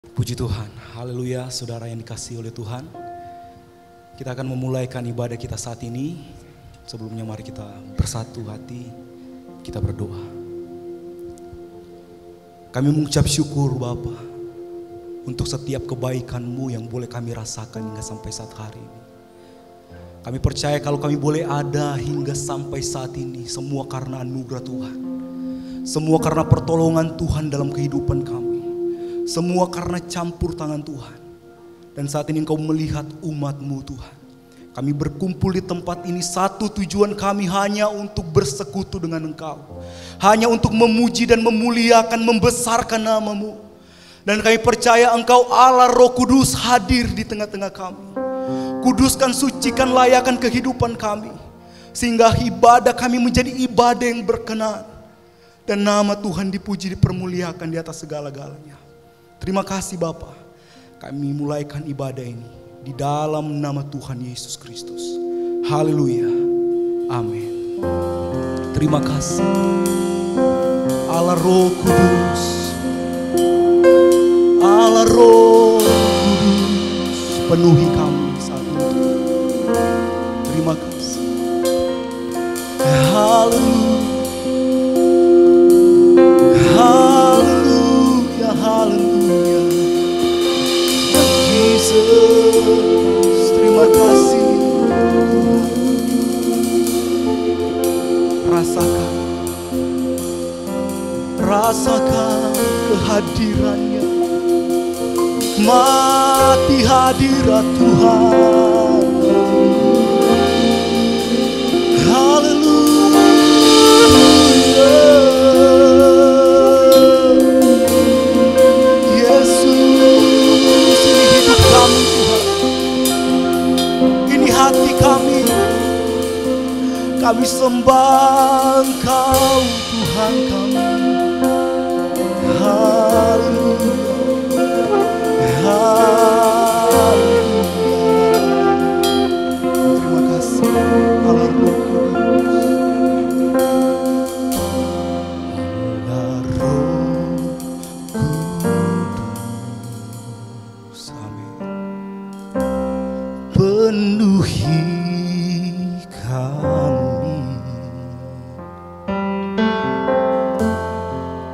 Puji Tuhan, haleluya saudara yang dikasihi oleh Tuhan. Kita akan memulaikan ibadah kita saat ini. Sebelumnya mari kita bersatu hati, kita berdoa. Kami mengucap syukur Bapa untuk setiap kebaikan-Mu yang boleh kami rasakan hingga sampai saat hari ini. Kami percaya kalau kami boleh ada hingga sampai saat ini, semua karena anugerah Tuhan. Semua karena pertolongan Tuhan dalam kehidupan kami. Semua karena campur tangan Tuhan. Dan saat ini Engkau melihat umat-Mu Tuhan. Kami berkumpul di tempat ini, satu tujuan kami hanya untuk bersekutu dengan Engkau. Hanya untuk memuji dan memuliakan, membesarkan nama-Mu. Dan kami percaya Engkau Allah Roh Kudus hadir di tengah-tengah kami. Kuduskan, sucikan, layakan kehidupan kami. Sehingga ibadah kami menjadi ibadah yang berkenan. Dan nama Tuhan dipuji, dipermuliakan di atas segala-galanya. Terima kasih Bapa. Kami mulaikan ibadah ini di dalam nama Tuhan Yesus Kristus. Haleluya. Amin. Terima kasih Allah Roh Kudus. Allah Roh Kudus, penuhi kami saat ini. Terima kasih. Haleluya. Haleluya. Haleluya. Yesus, terima kasih. Rasakan, rasakan kehadirannya. Mati hadirat Tuhan. Haleluya. Yesus, ini hidup kami Tuhan. Ini hati kami. Kami sembah Engkau Tuhan kami. Haleluya. Haleluya. Terima kasih Allah Roh Kudus. Allah Roh Kudus. Amin. Penuhi kami.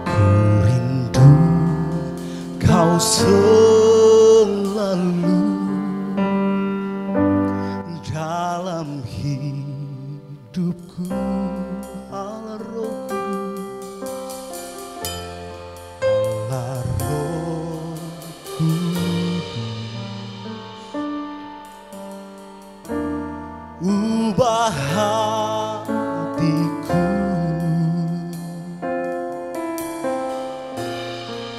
Ku rindu Kau selalu dalam hidupku. Allah Roh Kudus. Allah Roh Kudus. Ubah hatiku.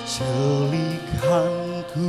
Celikkanku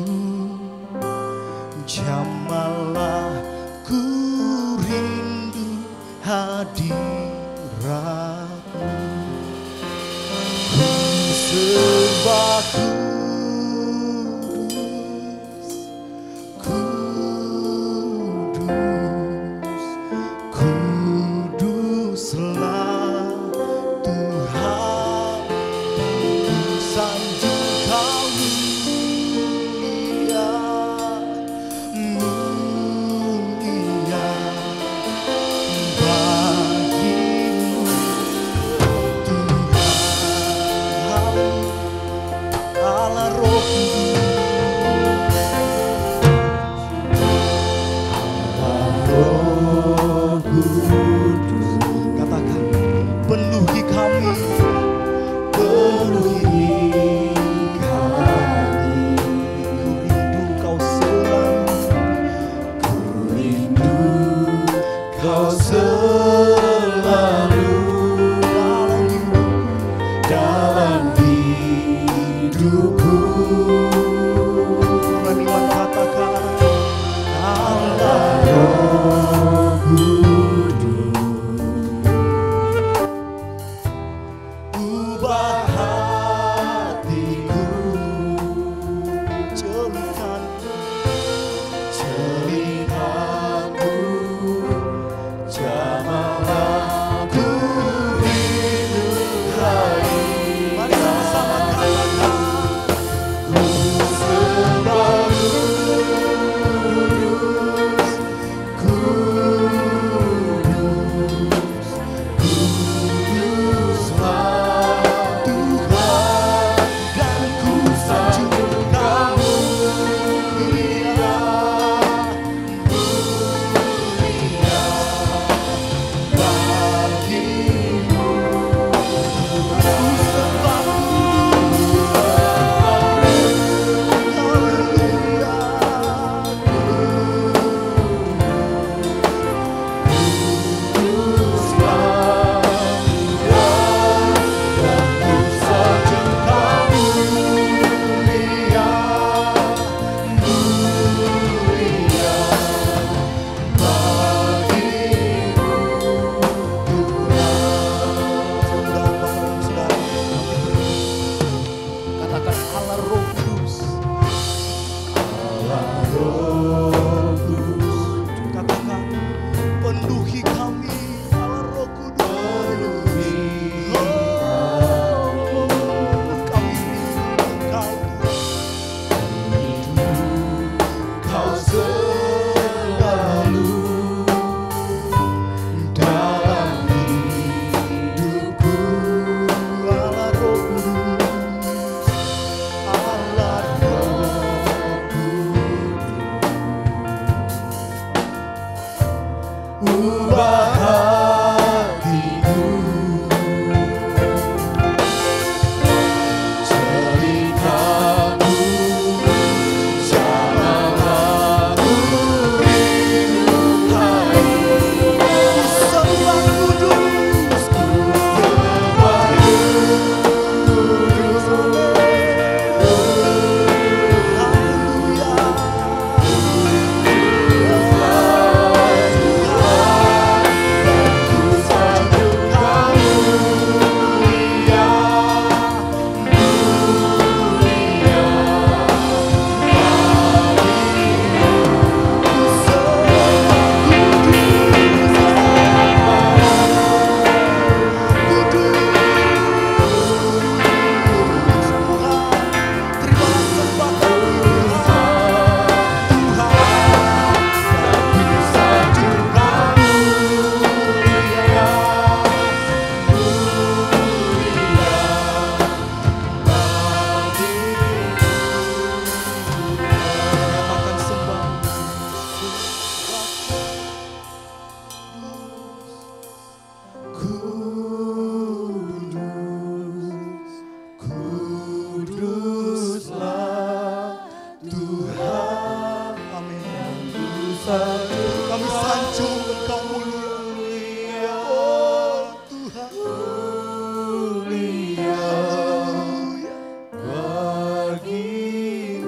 Kami sanjung Engkau mulia. Oh Tuhan.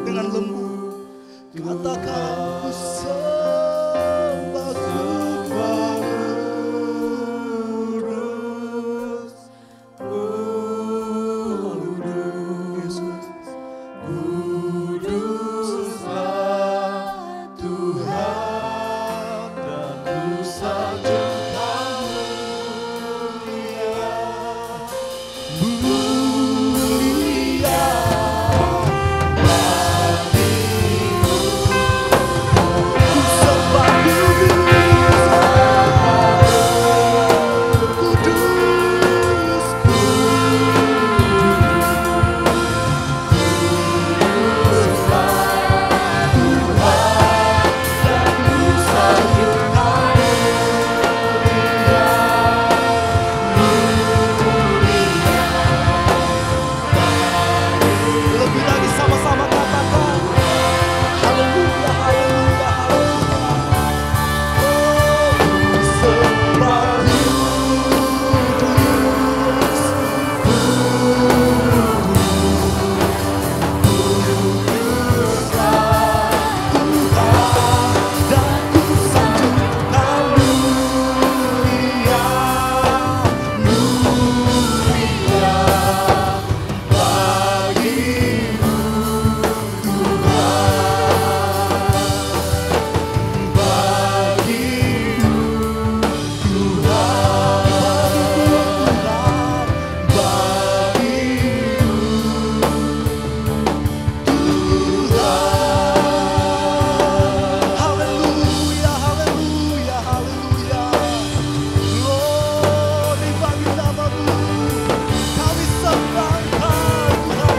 Dengan lembut katakan ku sembah kudus, Yesus. Kuduslah Tuhan, dan ku sanjung Kau mulia. Mulia bagimu, ku sembah kudus, lebih lagi sama-sama katakan haleluya, haleluya, haleluya. Oh, sembah kudus, dan ku sanjung Kau mulia, mulia bagimu Tuhan, bagimu haleluya, haleluya, haleluya. Glory bagi nama-Mu. Kami sembah Engkau Tuhan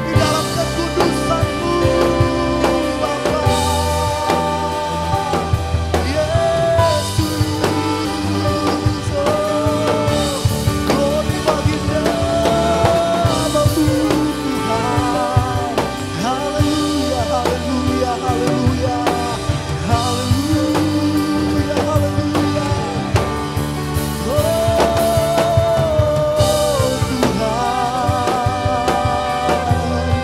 di dalam kekudusan-Mu Bapa. Yesus. Glory bagi nama-Mu Tuhan. Haleluya, haleluya, haleluya. Haleluya, haleluya. Oh Tuhan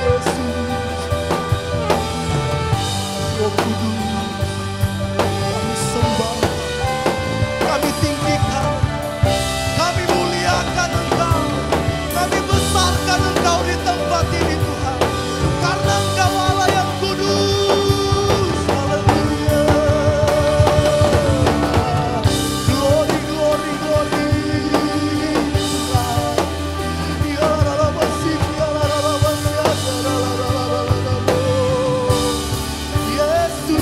Yesus, Roh Kudus, kami sembah, kami tinggikan, kami muliakan Engkau, kami besarkan Engkau di tempat ini Tuhan, karena Engkau Allah yang kudus. Haleluya. Glory, glory, glory. Ya ralabasi, ya ralabasi, ya ralabasi. Yesus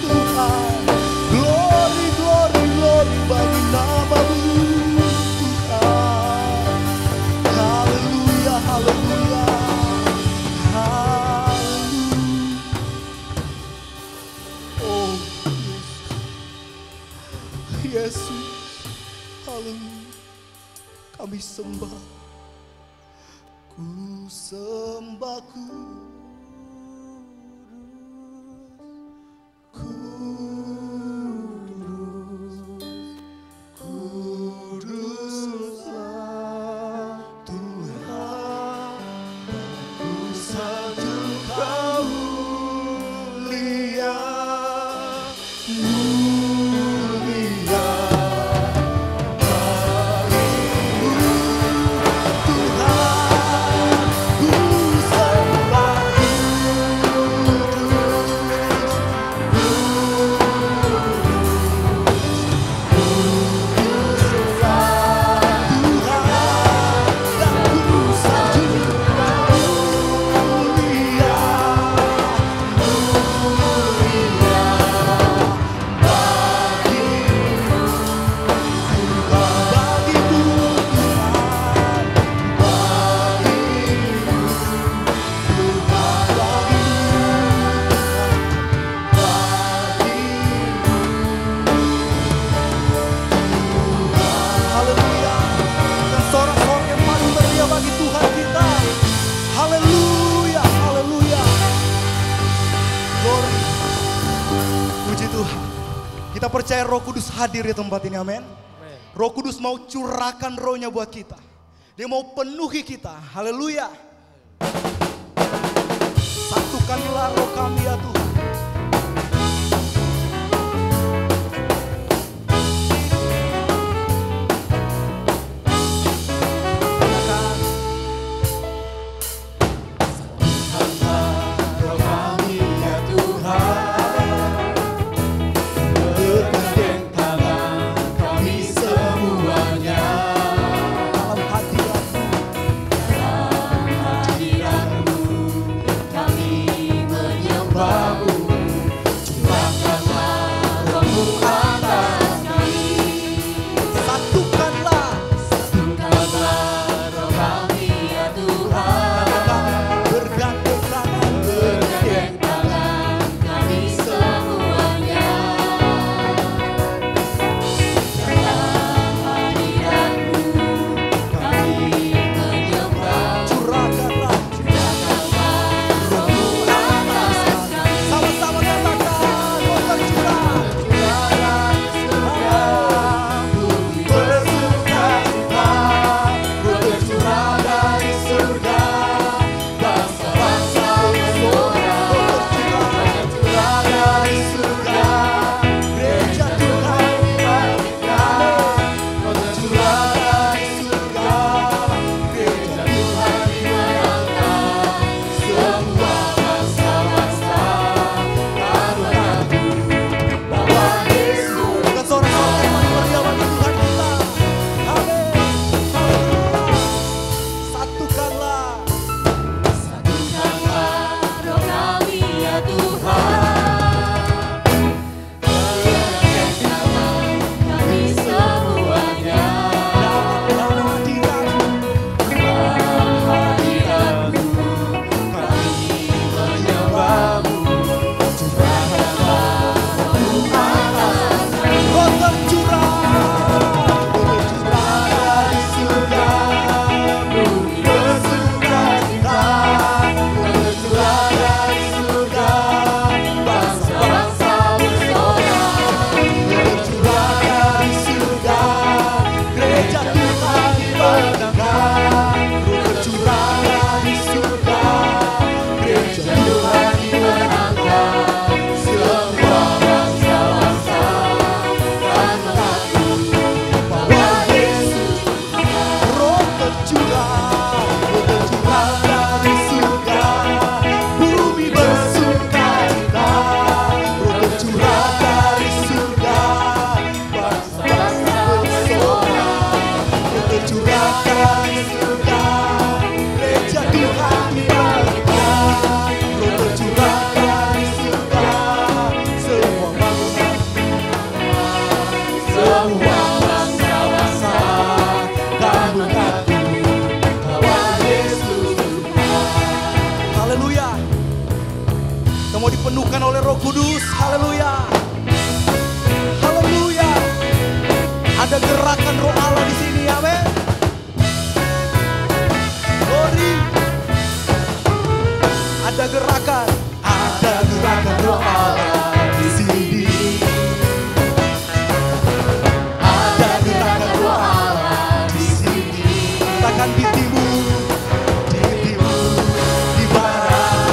Tuhan. Glory, glory, glory bagi nama-Mu Tuhan. Haleluya, haleluya, haleluya. Oh Yesus, haleluya. Kami sembah, ku sembah kudus, kuduslah Tuhan, ku sanjung Kau mulia, mulia bagimu Tuhan, ku sembah kudus, dan ku sanjung Kau mulia. Tuhan. Kita percaya Roh Kudus hadir di tempat ini, amin. Roh Kudus mau curahkan rohnya buat kita. Dia mau penuhi kita, haleluya. Satukanlah roh kami ya Tuhan. Dipenuhkan oleh Roh Kudus, haleluya, haleluya. Ada gerakan Roh Allah di sini, amin. Glory. Ada gerakan Roh Allah di sini. Ada gerakan Roh Allah di sini. Katakan di timur, di barat.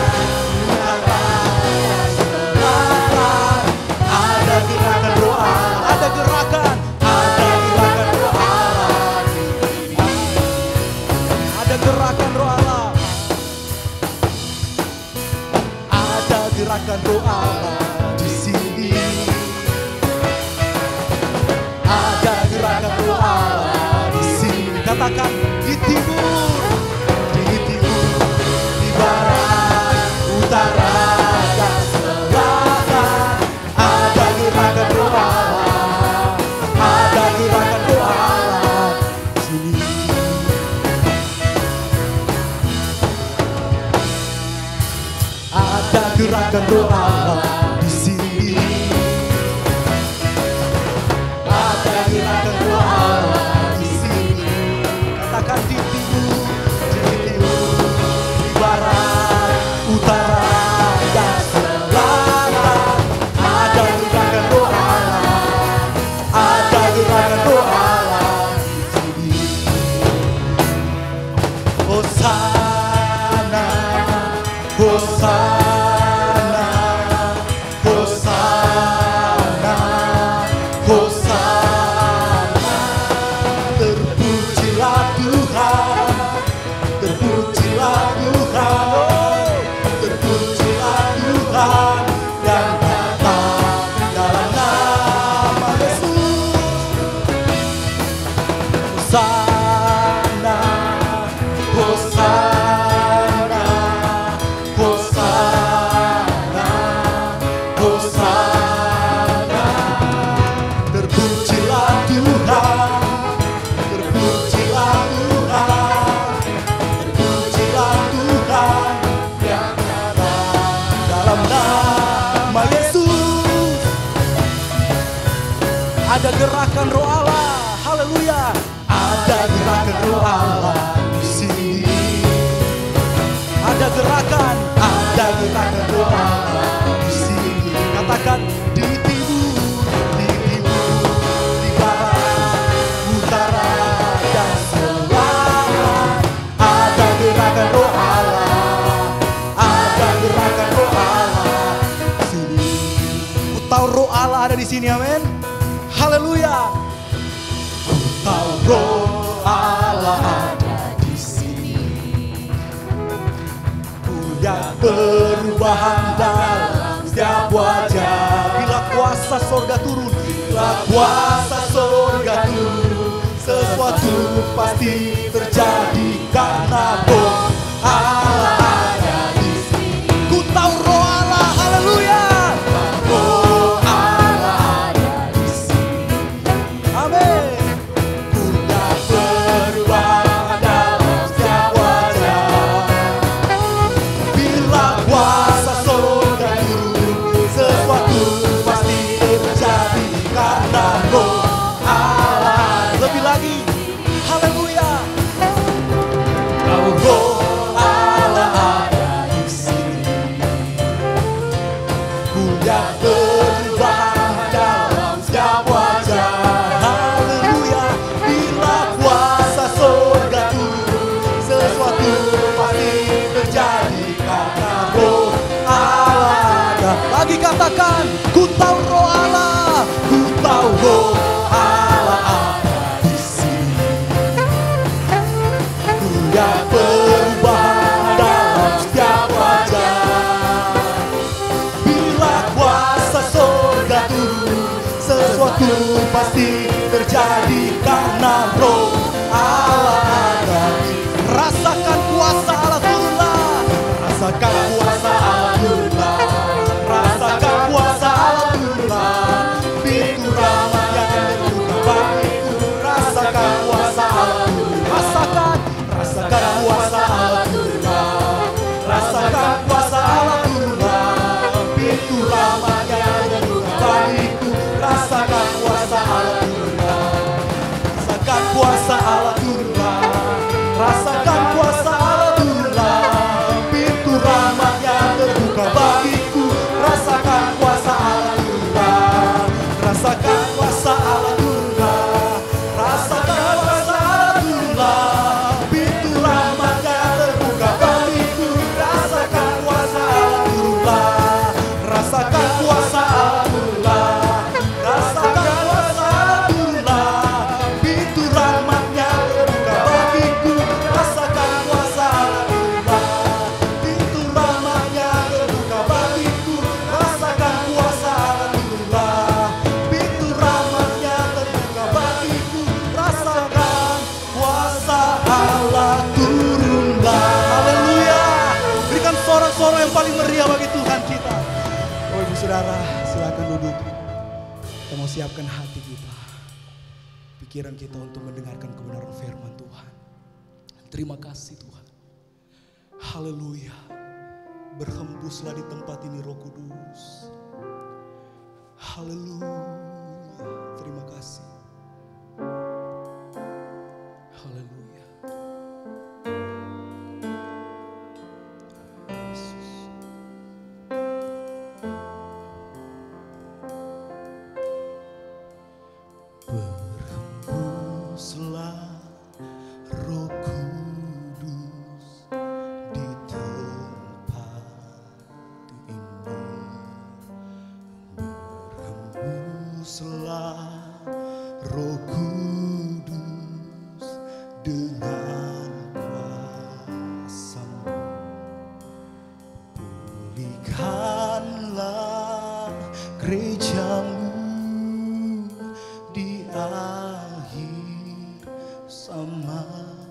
Gerakan Roh Allah di sini. Ada gerakan Roh Allah di sini. Katakan di timur, di barat, utara dan selatan. Ada gerakan Roh Allah. Ada gerakan Roh Allah di sini. Ada gerakan Roh Allah di sini. Ada gerakan Roh Allah di sini. Katakan di timur, di barat, utara dan selatan. Ada gerakan Hosana, Hosana, Hosana. Terpujilah Tuhan, terpujilah Tuhan, terpujilah Tuhan yang datang dalam nama Yesus. Hosana, Hosana, Hosana, Hosana. Terpujilah Tuhan, terpujilah Tuhan, terpujilah Tuhan yang datang dalam nama Yesus. Ada gerakan roh Allah, haleluya. Ada gerakan roh Allah di sini. Ada gerakan roh Allah di sini. Katakan di timur, di barat, utara dan selatan. Ada gerakan roh Allah, ada gerakan roh Allah di sini. Ku tahu roh Allah ada di sini, amin. Haleluya. Ku tahu roh Allah ada di sini. Punya perubahan dalam setiap wajah. Bila kuasa sorga turun, bila kuasa sorga turun, sesuatu pasti terjadi karena roh Allah ada di sini. Ku tahu roh Allah, haleluya. Roh Allah ada di sini. Amin. Punya perubahan dalam setiap wajah. Bila kuasa sorga turun, sesuatu pasti terjadi karena roh Allah. Lebih lagi, haleluya. Kau roh Allah ada di sini. Punya perubahan dalam setiap wajah. Haleluya. Bila kuasa sorga turun, sesuatu pasti terjadi karena roh Allah ada. Lagi katakan, ku tahu roh Allah, ku tahu roh Allah ada di sini. Punya perubahan dalam setiap wajah. Bila kuasa sorga turun, sesuatu pasti terjadi karena roh Allah ada. Rasakan kuasa Allah turunlah, rasakan kuasa Allah turunlah, rasakan kuasa Allah turunlah. Pintu rahmat yang terbuka bagiku, rasakan kuasa Allah turunlah. Rasakan kuasa Allah turunlah, rasakan kuasa Allah turunlah. Pintu rahmat yang terbuka bagiku, rasakan kuasa Allah turunlah. Rasakan kuasa Allah turunlah, rasakan kuasa Allah turunlah. Pintu rahmat yang terbuka bagiku, rasakan kuasa Allah turunlah. Rasakan kuasa Allah turunlah, rasakan kuasa Allah turunlah. Pintu rahmat yang terbuka bagiku, rasakan kuasa Allah turunlah. Rasakan kuasa Allah turunlah, rasakan kuasa Allah turunlah. Pintu rahmat yang terbuka bagiku, rasakan kuasa Allah turunlah. Pintu rahmat yang terbuka bagiku, rasakan kuasa Allah turunlah. Pintu rahmat yang terbuka bagiku, rasakan kuasa Allah turunlah. Haleluya. Berikan sorak-sorak yang paling meriah bagi Tuhan kita. Oh ibu saudara, silakan duduk. Kita mau siapkan hati kita, pikiran kita untuk mendengarkan kebenaran firman Tuhan. Terima kasih Tuhan. Haleluya. Berhembuslah di tempat ini Roh Kudus. Haleluya. Terima kasih. Haleluya. Yesus. Berhembuslah Roh Kudus di tempat Roh Kudus dengan kuasa-Mu. Pulihkanlah gereja-Mu di akhir zaman.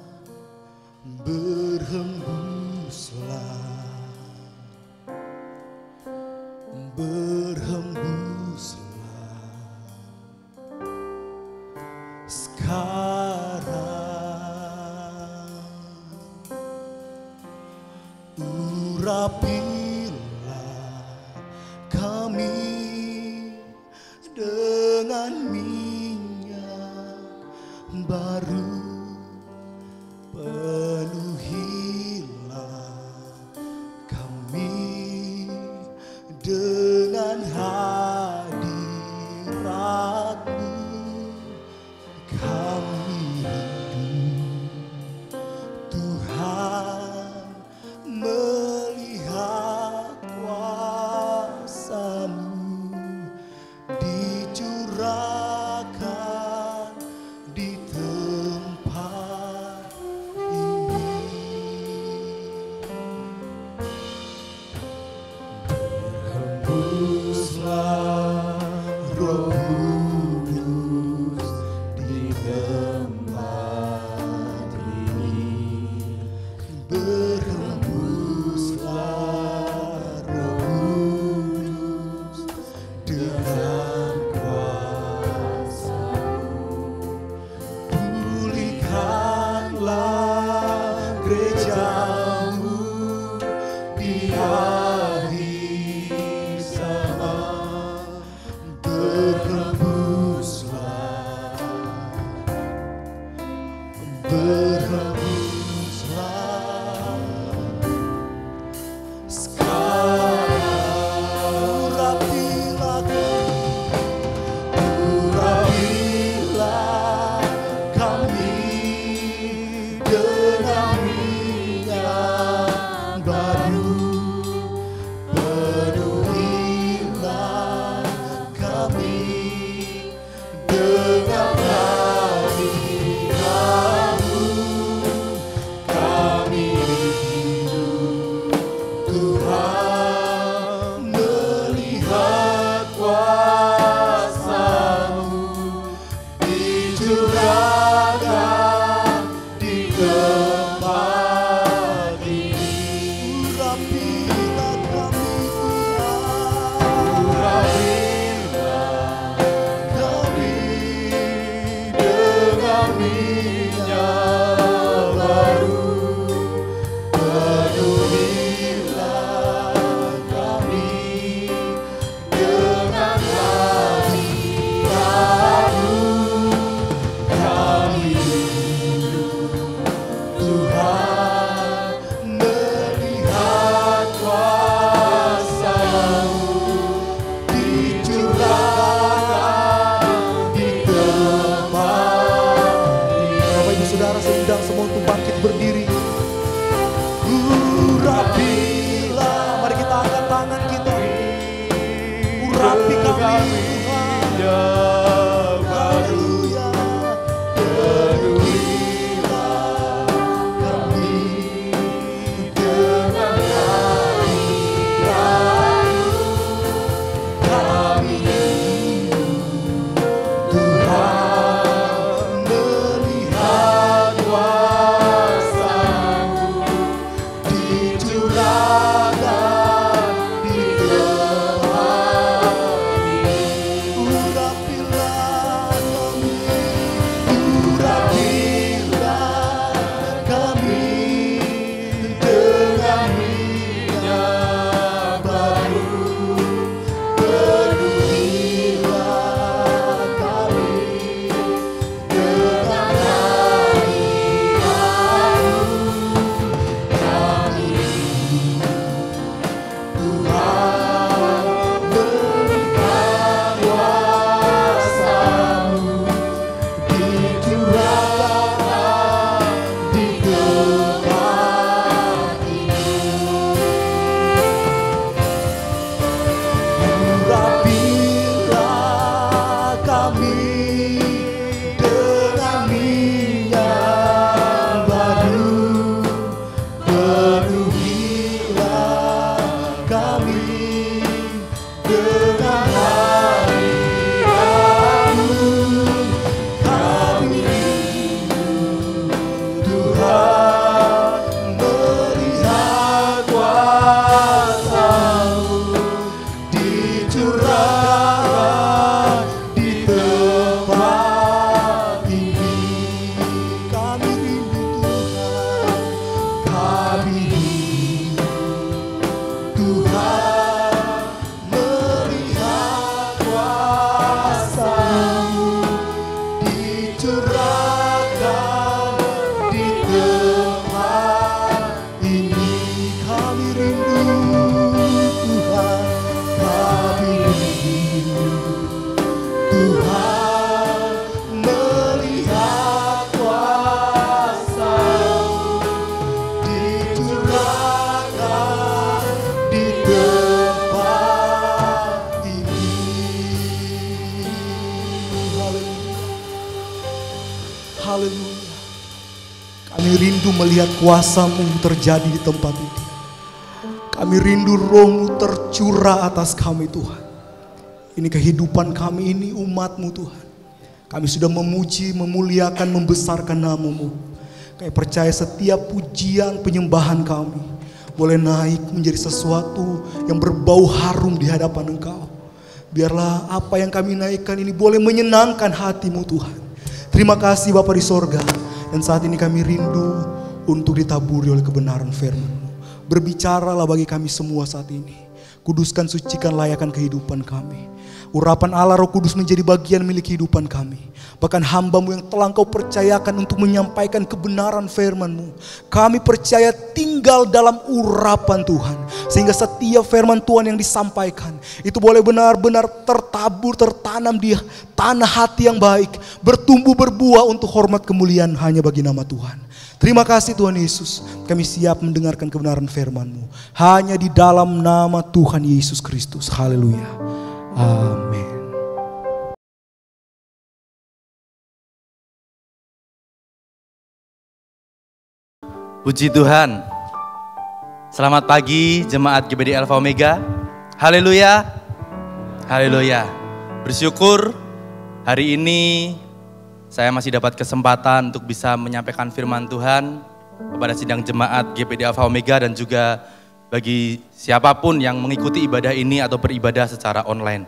Berhembuslah, berhembuslah sekarang. Urapilah kami dengan minyak baru. Penuhilah kami dengan hadirat-Mu. Kami rindu Tuhan melihat kuasa-Mu dicurahkan di tempat ini. Berhembuslah Roh Kudus di tempat ini. Berhembuslah Roh Kudus dengan kuasa-Mu. Pulihkanlah gereja-Mu di akhir zaman. Berhembuslah, berhembuslah sekarang. Urapilah kami dengan minyak baru. Penuhilah kami dengan hadirat-Mu. Kami rindu Tuhan melihat kuasa-Mu dicurahkan di tempat ini. Urapilah kami Tuhan, urapilah kami dengan minyak baru. Penuhilah kami dengan hadirat-Mu. Kami rindu Tuhan melihat Tuhan melihat kuasa-Mu dicurahkan di tempat ini. Kami rindu Tuhan, kami rindu Tuhan melihat kuasa-Mu dicurahkan di tempat ini. Haleluya. Kami rindu melihat kuasa-Mu terjadi di tempat ini. Kami rindu Roh-Mu tercurah atas kami Tuhan. Ini kehidupan kami, ini umat-Mu Tuhan. Kami sudah memuji, memuliakan, membesarkan nama-Mu. Kami percaya setiap pujian penyembahan kami boleh naik menjadi sesuatu yang berbau harum di hadapan Engkau. Biarlah apa yang kami naikkan ini boleh menyenangkan hati-Mu Tuhan. Terima kasih Bapa di sorga. Dan saat ini kami rindu untuk ditaburi oleh kebenaran firman-Mu. Berbicaralah bagi kami semua saat ini. Kuduskan, sucikan, layakan kehidupan kami. Urapan Allah Roh Kudus menjadi bagian milik kehidupan kami. Bahkan hamba-Mu yang telah Engkau percayakan untuk menyampaikan kebenaran firman-Mu. Kami percaya tinggal dalam urapan Tuhan. Sehingga setiap firman Tuhan yang disampaikan itu boleh benar-benar tertabur, tertanam di tanah hati yang baik. Bertumbuh, berbuah untuk hormat kemuliaan hanya bagi nama Tuhan. Terima kasih Tuhan Yesus, kami siap mendengarkan kebenaran firman-Mu. Hanya di dalam nama Tuhan Yesus Kristus. Haleluya. Amin. Puji Tuhan. Selamat pagi jemaat GBD Alpha Omega. Haleluya. Haleluya. Bersyukur hari ini saya masih dapat kesempatan untuk bisa menyampaikan firman Tuhan kepada sidang jemaat GBD Alpha Omega dan juga bagi siapapun yang mengikuti ibadah ini atau beribadah secara online.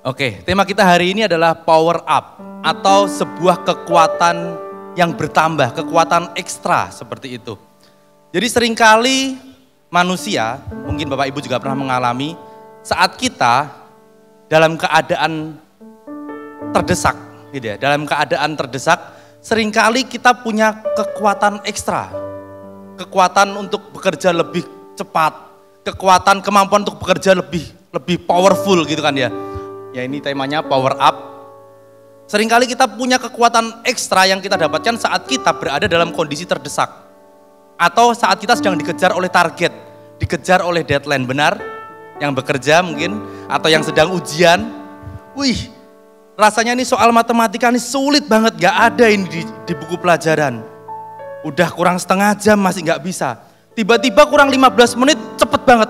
Oke, tema kita hari ini adalah power up atau sebuah kekuatan yang bertambah, kekuatan ekstra seperti itu. Jadi seringkali manusia, mungkin Bapak Ibu juga pernah mengalami, saat kita dalam keadaan terdesak, gitu ya, dalam keadaan terdesak, seringkali kita punya kekuatan ekstra, kekuatan untuk bekerja lebih cepat, kekuatan, kemampuan untuk bekerja lebih powerful gitu kan ya. Ya ini temanya power up. Seringkali kita punya kekuatan ekstra yang kita dapatkan saat kita berada dalam kondisi terdesak. Atau saat kita sedang dikejar oleh target, dikejar oleh deadline, benar? Yang bekerja mungkin, atau yang sedang ujian. Wih, rasanya ini soal matematika ini sulit banget, gak ada ini di buku pelajaran. Udah kurang setengah jam masih gak bisa. Tiba-tiba kurang 15 menit cepet banget,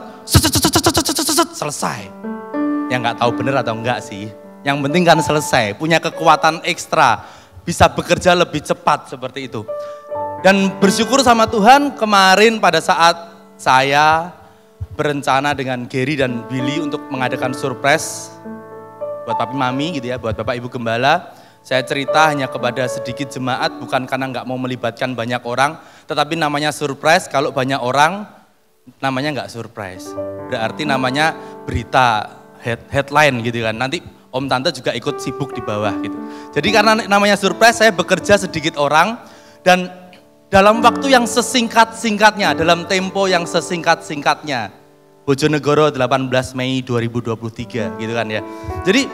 selesai. Yang gak tahu bener atau enggak sih. Yang penting kan selesai, punya kekuatan ekstra, bisa bekerja lebih cepat seperti itu. Dan bersyukur sama Tuhan kemarin pada saat saya berencana dengan Gary dan Billy untuk mengadakan surprise buat papi mami gitu ya, buat bapak ibu gembala. Saya cerita hanya kepada sedikit jemaat, bukan karena nggak mau melibatkan banyak orang, tetapi namanya surprise, kalau banyak orang namanya nggak surprise. Berarti namanya berita headline gitu kan, nanti om tante juga ikut sibuk di bawah gitu. Jadi karena namanya surprise, saya bekerja sedikit orang dan dalam waktu yang sesingkat-singkatnya, dalam tempo yang sesingkat-singkatnya. Bojonegoro 18 Mei 2023 gitu kan ya. Jadi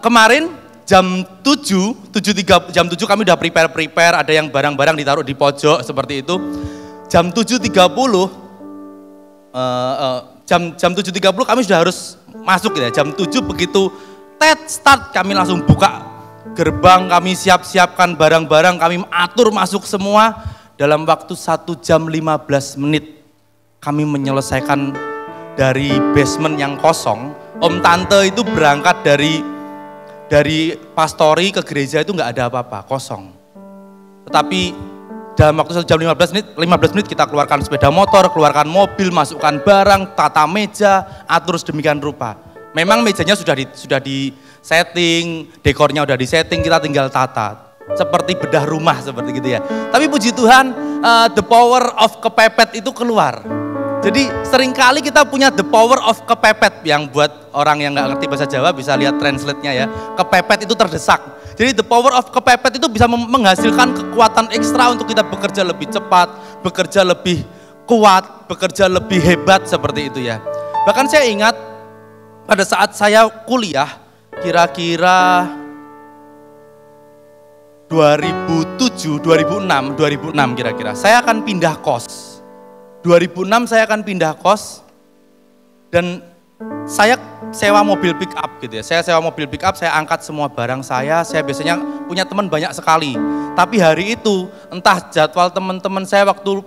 kemarin jam 7 kami udah prepare, ada yang barang-barang ditaruh di pojok seperti itu. Jam 7.30 jam 7.30 kami sudah harus masuk gitu ya. Jam 7 begitu start kami langsung buka gerbang, kami siap-siapkan barang-barang, kami atur masuk semua. Dalam waktu 1 jam 15 menit kami menyelesaikan dari basement yang kosong. Om tante itu berangkat dari pastori ke gereja itu nggak ada apa-apa, kosong. Tetapi dalam waktu 1 jam 15 menit kita keluarkan sepeda motor, keluarkan mobil, masukkan barang, tata meja, atur sedemikian rupa. Memang mejanya sudah di setting, dekornya udah di setting, kita tinggal tata. Seperti bedah rumah seperti gitu ya. Tapi puji Tuhan, the power of kepepet itu keluar. Jadi seringkali kita punya the power of kepepet, yang buat orang yang nggak ngerti bahasa Jawa bisa lihat translate-nya ya. Kepepet itu terdesak. Jadi the power of kepepet itu bisa menghasilkan kekuatan ekstra untuk kita bekerja lebih cepat, bekerja lebih kuat, bekerja lebih hebat seperti itu ya. Bahkan saya ingat pada saat saya kuliah, kira-kira 2006 kira-kira, saya akan pindah kos. 2006 saya akan pindah kos dan saya sewa mobil pick up gitu ya. Saya sewa mobil pick up, saya angkat semua barang saya biasanya punya teman banyak sekali. Tapi hari itu entah jadwal teman-teman saya waktu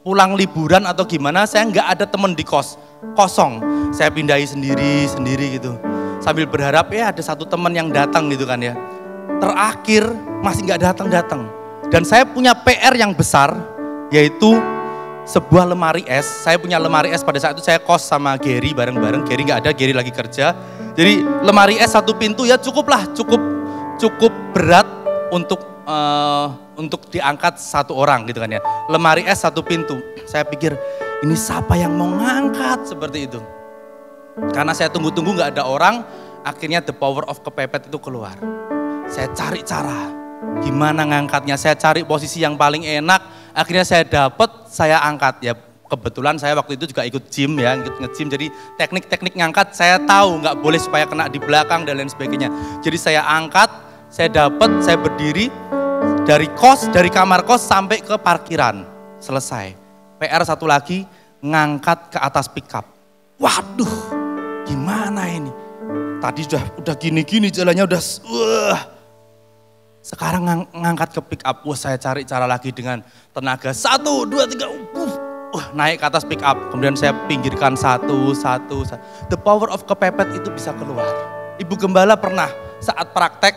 pulang liburan atau gimana, saya nggak ada teman di kos, kosong. Saya pindahi sendiri gitu. Sambil berharap ya ada satu teman yang datang gitu kan ya. Terakhir masih nggak datang. Dan saya punya PR yang besar, yaitu sebuah lemari es. Saya punya lemari es pada saat itu, saya kos sama Gary bareng-bareng. Gary nggak ada, Gary lagi kerja. Jadi lemari es satu pintu ya cukup berat untuk diangkat satu orang gitu kan ya. Lemari es satu pintu. Saya pikir ini siapa yang mau ngangkat seperti itu. Karena saya tunggu-tunggu nggak ada orang, akhirnya the power of kepepet itu keluar. Saya cari cara gimana ngangkatnya, saya cari posisi yang paling enak, akhirnya saya angkat ya. Kebetulan saya waktu itu juga ikut gym ya, nge-gym, jadi teknik-teknik ngangkat saya tahu, nggak boleh supaya kena di belakang dan lain sebagainya. Jadi saya angkat, saya berdiri dari kamar kos sampai ke parkiran, selesai. PR satu lagi, ngangkat ke atas pickup. Waduh, gimana ini? Tadi udah gini-gini jalannya udah, sekarang ngangkat ke pick up, saya cari cara lagi dengan tenaga 1, 2, 3, naik ke atas pick up, kemudian saya pinggirkan satu. The power of kepepet itu bisa keluar. Ibu Gembala pernah saat praktek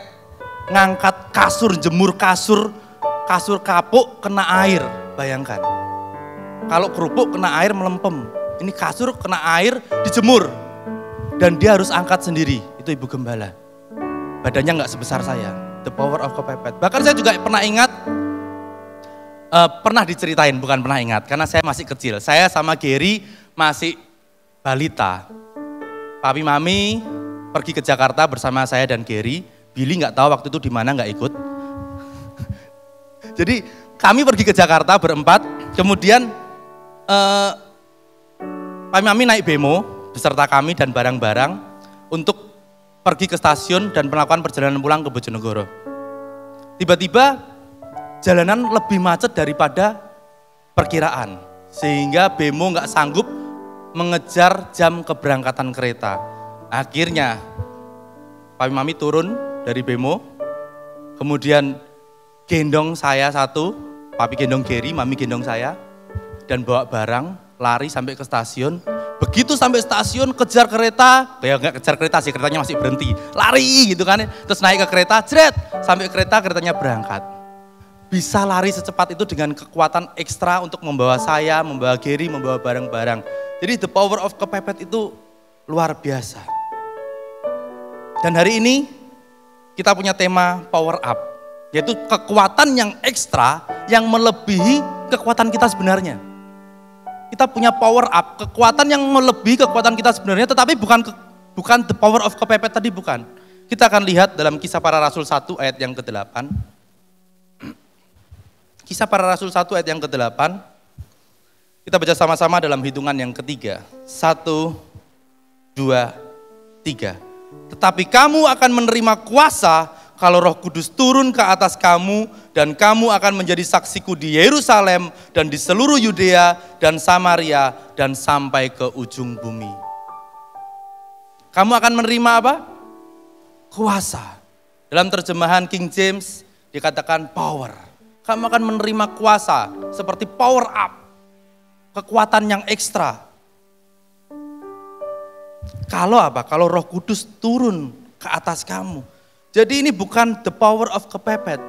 ngangkat kasur, jemur kasur kapuk kena air, bayangkan. Kalau kerupuk kena air melempem, ini kasur kena air dijemur dan dia harus angkat sendiri, itu Ibu Gembala. Badannya nggak sebesar saya. The power of kepepet. Bahkan saya juga pernah ingat, pernah diceritain, bukan pernah ingat, karena saya masih kecil. Saya sama Gary masih balita. Papi Mami pergi ke Jakarta bersama saya dan Gary. Billy nggak tahu waktu itu di mana, nggak ikut. Jadi kami pergi ke Jakarta berempat. Kemudian Papi Mami naik bemo beserta kami dan barang-barang untuk pergi ke stasiun dan melakukan perjalanan pulang ke Bojonegoro. Tiba-tiba jalanan lebih macet daripada perkiraan, sehingga bemo nggak sanggup mengejar jam keberangkatan kereta. Akhirnya Papi Mami turun dari bemo, kemudian gendong saya satu, Papi gendong Gary, Mami gendong saya, dan bawa barang, lari sampai ke stasiun. Begitu sampai stasiun kejar kereta, ya nggak kejar kereta sih, keretanya masih berhenti, lari gitu kan, terus naik ke kereta, jret, sampai keretanya berangkat. Bisa lari secepat itu dengan kekuatan ekstra untuk membawa saya, membawa Gary, membawa barang-barang. Jadi the power of kepepet itu luar biasa. Dan hari ini kita punya tema power up, yaitu kekuatan yang ekstra yang melebihi kekuatan kita sebenarnya. Kita punya power up, kekuatan yang melebihi kekuatan kita sebenarnya, tetapi bukan the power of kepepet tadi, bukan. Kita akan lihat dalam Kisah Para Rasul 1 ayat yang ke-8. Kisah Para Rasul 1 ayat yang ke-8. Kita baca sama-sama dalam hitungan yang ketiga. 1, 2, 3. Tetapi kamu akan menerima kuasa kalau Roh Kudus turun ke atas kamu, dan kamu akan menjadi saksiku di Yerusalem dan di seluruh Yudea dan Samaria dan sampai ke ujung bumi. Kamu akan menerima apa? Kuasa. Dalam terjemahan King James dikatakan power. Kamu akan menerima kuasa seperti power up. Kekuatan yang ekstra. Kalau apa? Kalau Roh Kudus turun ke atas kamu. Jadi ini bukan the power of kepepet,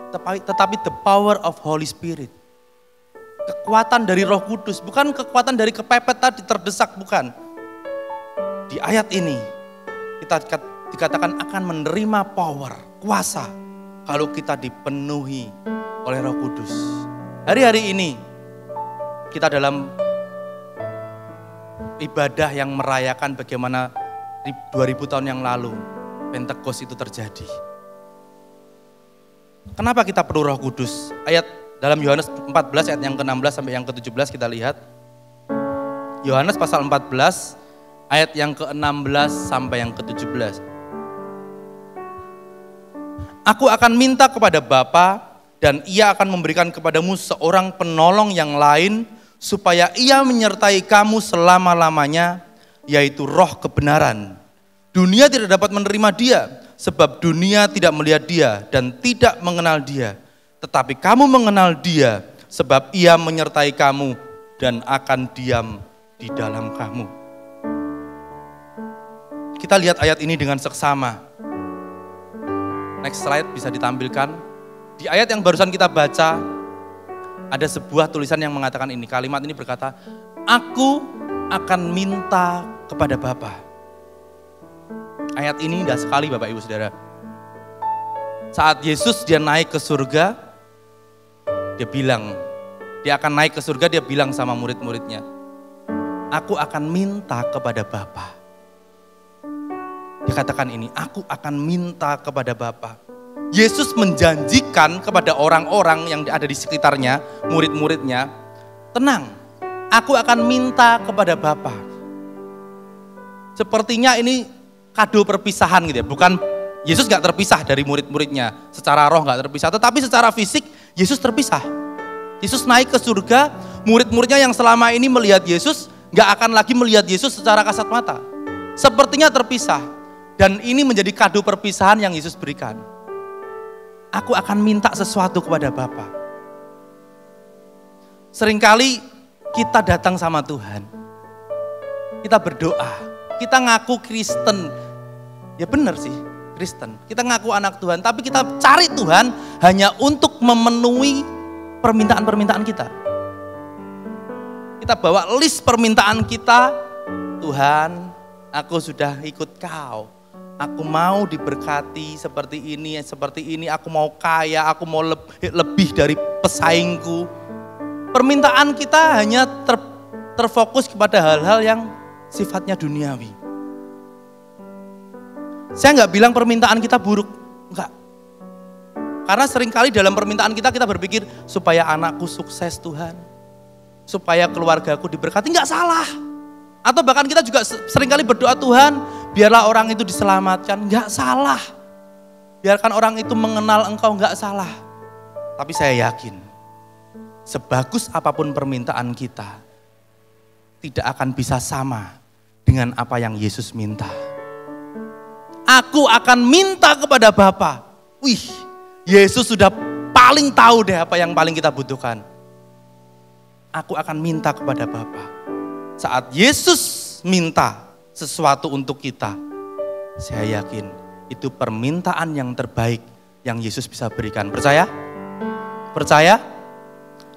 tetapi the power of Holy Spirit. Kekuatan dari Roh Kudus, bukan kekuatan dari kepepet tadi terdesak, bukan. Di ayat ini kita dikatakan akan menerima power, kuasa, kalau kita dipenuhi oleh Roh Kudus. Hari-hari ini kita dalam ibadah yang merayakan bagaimana 2000 tahun yang lalu Pentekost itu terjadi. Kenapa kita perlu Roh Kudus? Ayat dalam Yohanes 14 ayat yang ke-16 sampai yang ke-17 kita lihat. Yohanes pasal 14 ayat yang ke-16 sampai yang ke-17. Aku akan minta kepada Bapa dan Ia akan memberikan kepadamu seorang penolong yang lain supaya Ia menyertai kamu selama-lamanya, yaitu Roh kebenaran. Dunia tidak dapat menerima Dia, sebab dunia tidak melihat Dia dan tidak mengenal Dia. Tetapi kamu mengenal Dia, sebab Ia menyertai kamu dan akan diam di dalam kamu. Kita lihat ayat ini dengan seksama. Next slide bisa ditampilkan. Di ayat yang barusan kita baca, ada sebuah tulisan yang mengatakan ini. Kalimat ini berkata, aku akan minta kepada Bapa. Ayat ini indah sekali Bapak Ibu Saudara. Saat Yesus dia naik ke surga, dia akan naik ke surga, dia bilang sama murid-muridnya, aku akan minta kepada Bapa. Dia katakan ini, aku akan minta kepada Bapa. Yesus menjanjikan kepada orang-orang yang ada di sekitarnya, murid-muridnya, tenang, aku akan minta kepada Bapa. Sepertinya ini kado perpisahan gitu ya, bukan Yesus gak terpisah dari murid-muridnya, secara roh gak terpisah, tetapi secara fisik Yesus terpisah. Yesus naik ke surga, murid-muridnya yang selama ini melihat Yesus gak akan lagi melihat Yesus secara kasat mata. Sepertinya terpisah, dan ini menjadi kado perpisahan yang Yesus berikan. Aku akan minta sesuatu kepada Bapa. Seringkali kita datang sama Tuhan, kita berdoa, kita ngaku Kristen, ya benar sih Kristen, kita ngaku anak Tuhan, tapi kita cari Tuhan hanya untuk memenuhi permintaan-permintaan kita. Kita bawa list permintaan kita, Tuhan aku sudah ikut Kau, aku mau diberkati seperti ini, aku mau kaya, aku mau lebih dari pesaingku. Permintaan kita hanya terfokus kepada hal-hal yang sifatnya duniawi. Saya nggak bilang permintaan kita buruk, enggak. Karena seringkali dalam permintaan kita berpikir supaya anakku sukses Tuhan, supaya keluargaku diberkati, nggak salah. Atau bahkan kita juga seringkali berdoa, Tuhan biarlah orang itu diselamatkan, nggak salah. Biarkan orang itu mengenal Engkau, nggak salah. Tapi saya yakin, sebagus apapun permintaan kita, tidak akan bisa sama dengan apa yang Yesus minta. Aku akan minta kepada Bapa. Wih, Yesus sudah paling tahu deh apa yang paling kita butuhkan. Aku akan minta kepada Bapa. Saat Yesus minta sesuatu untuk kita, saya yakin itu permintaan yang terbaik yang Yesus bisa berikan. Percaya? Percaya?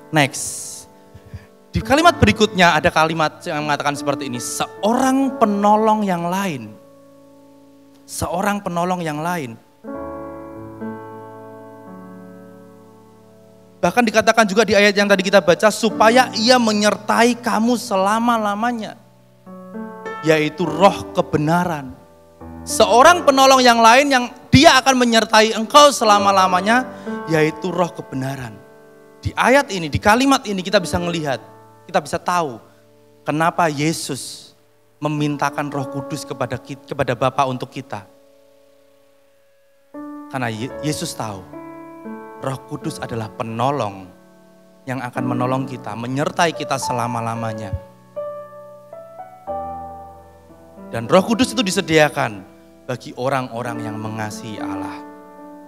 Next. Di kalimat berikutnya ada kalimat yang mengatakan seperti ini, seorang penolong yang lain. Seorang penolong yang lain. Bahkan dikatakan juga di ayat yang tadi kita baca, supaya Ia menyertai kamu selama-lamanya, yaitu Roh kebenaran. Seorang penolong yang lain yang Dia akan menyertai engkau selama-lamanya, yaitu Roh kebenaran. Di ayat ini, di kalimat ini kita bisa melihat, kita bisa tahu kenapa Yesus memintakan Roh Kudus kepada Bapa untuk kita. Karena Yesus tahu Roh Kudus adalah penolong yang akan menolong kita, menyertai kita selama-lamanya. Dan Roh Kudus itu disediakan bagi orang-orang yang mengasihi Allah.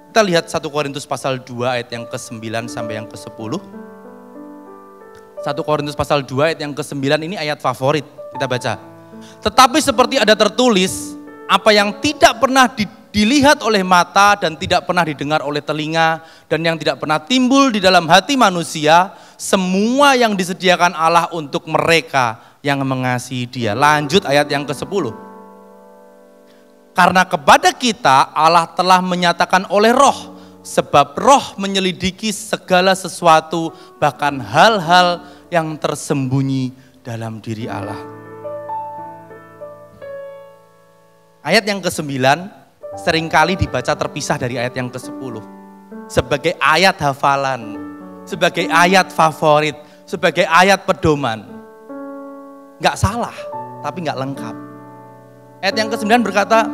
Kita lihat 1 Korintus pasal 2 ayat yang ke-9 sampai yang ke-10. 1 Korintus pasal 2 ayat yang ke-9 ini ayat favorit, kita baca. Tetapi seperti ada tertulis, apa yang tidak pernah dilihat oleh mata dan tidak pernah didengar oleh telinga dan yang tidak pernah timbul di dalam hati manusia, semua yang disediakan Allah untuk mereka yang mengasihi Dia. Lanjut ayat yang ke-10. Karena kepada kita Allah telah menyatakan oleh Roh, sebab Roh menyelidiki segala sesuatu, bahkan hal-hal yang tersembunyi dalam diri Allah. Ayat yang ke-9 seringkali dibaca terpisah dari ayat yang ke-10. Sebagai ayat hafalan, sebagai ayat favorit, sebagai ayat pedoman. Nggak salah, tapi nggak lengkap. Ayat yang ke-9 berkata,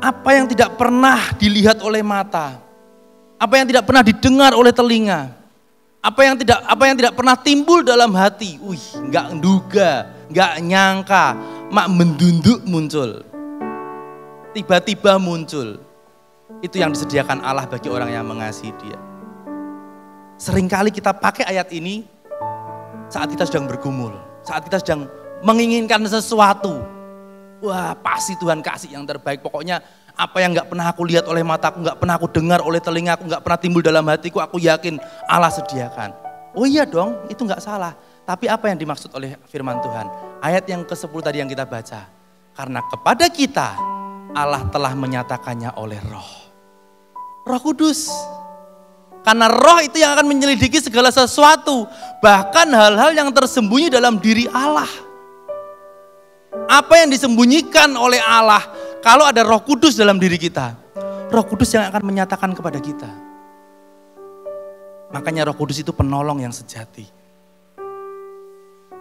apa yang tidak pernah dilihat oleh mata, apa yang tidak pernah didengar oleh telinga, apa yang tidak pernah timbul dalam hati. Nggak nduga, nggak nyangka, mak mendunduk muncul. Tiba-tiba muncul. Itu yang disediakan Allah bagi orang yang mengasihi Dia. Seringkali kita pakai ayat ini saat kita sedang bergumul, saat kita sedang menginginkan sesuatu. Wah, pasti Tuhan kasih yang terbaik. Pokoknya apa yang gak pernah aku lihat oleh mataku, gak pernah aku dengar oleh telingaku, gak pernah timbul dalam hatiku, aku yakin Allah sediakan. Oh iya dong, itu gak salah. Tapi apa yang dimaksud oleh firman Tuhan? Ayat yang ke-10 tadi yang kita baca. Karena kepada kita Allah telah menyatakannya oleh Roh. Roh Kudus. Karena Roh itu yang akan menyelidiki segala sesuatu. Bahkan hal-hal yang tersembunyi dalam diri Allah. Apa yang disembunyikan oleh Allah, kalau ada Roh Kudus dalam diri kita, Roh Kudus yang akan menyatakan kepada kita. Makanya Roh Kudus itu penolong yang sejati.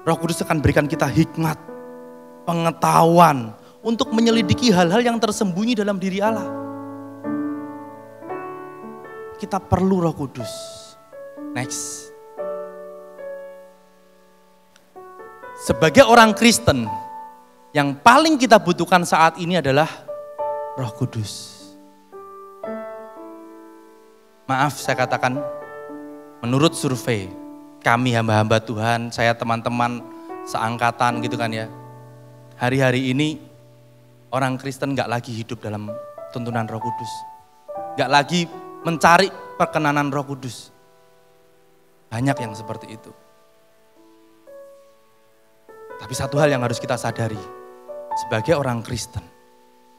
Roh Kudus akan berikan kita hikmat, pengetahuan untuk menyelidiki hal-hal yang tersembunyi dalam diri Allah. Kita perlu Roh Kudus. Next. Sebagai orang Kristen, yang paling kita butuhkan saat ini adalah Roh Kudus. Maaf saya katakan, menurut survei, kami hamba-hamba Tuhan, saya teman-teman seangkatan gitu kan ya. Hari-hari ini orang Kristen gak lagi hidup dalam tuntunan Roh Kudus. Gak lagi mencari perkenanan Roh Kudus. Banyak yang seperti itu. Tapi satu hal yang harus kita sadari, sebagai orang Kristen,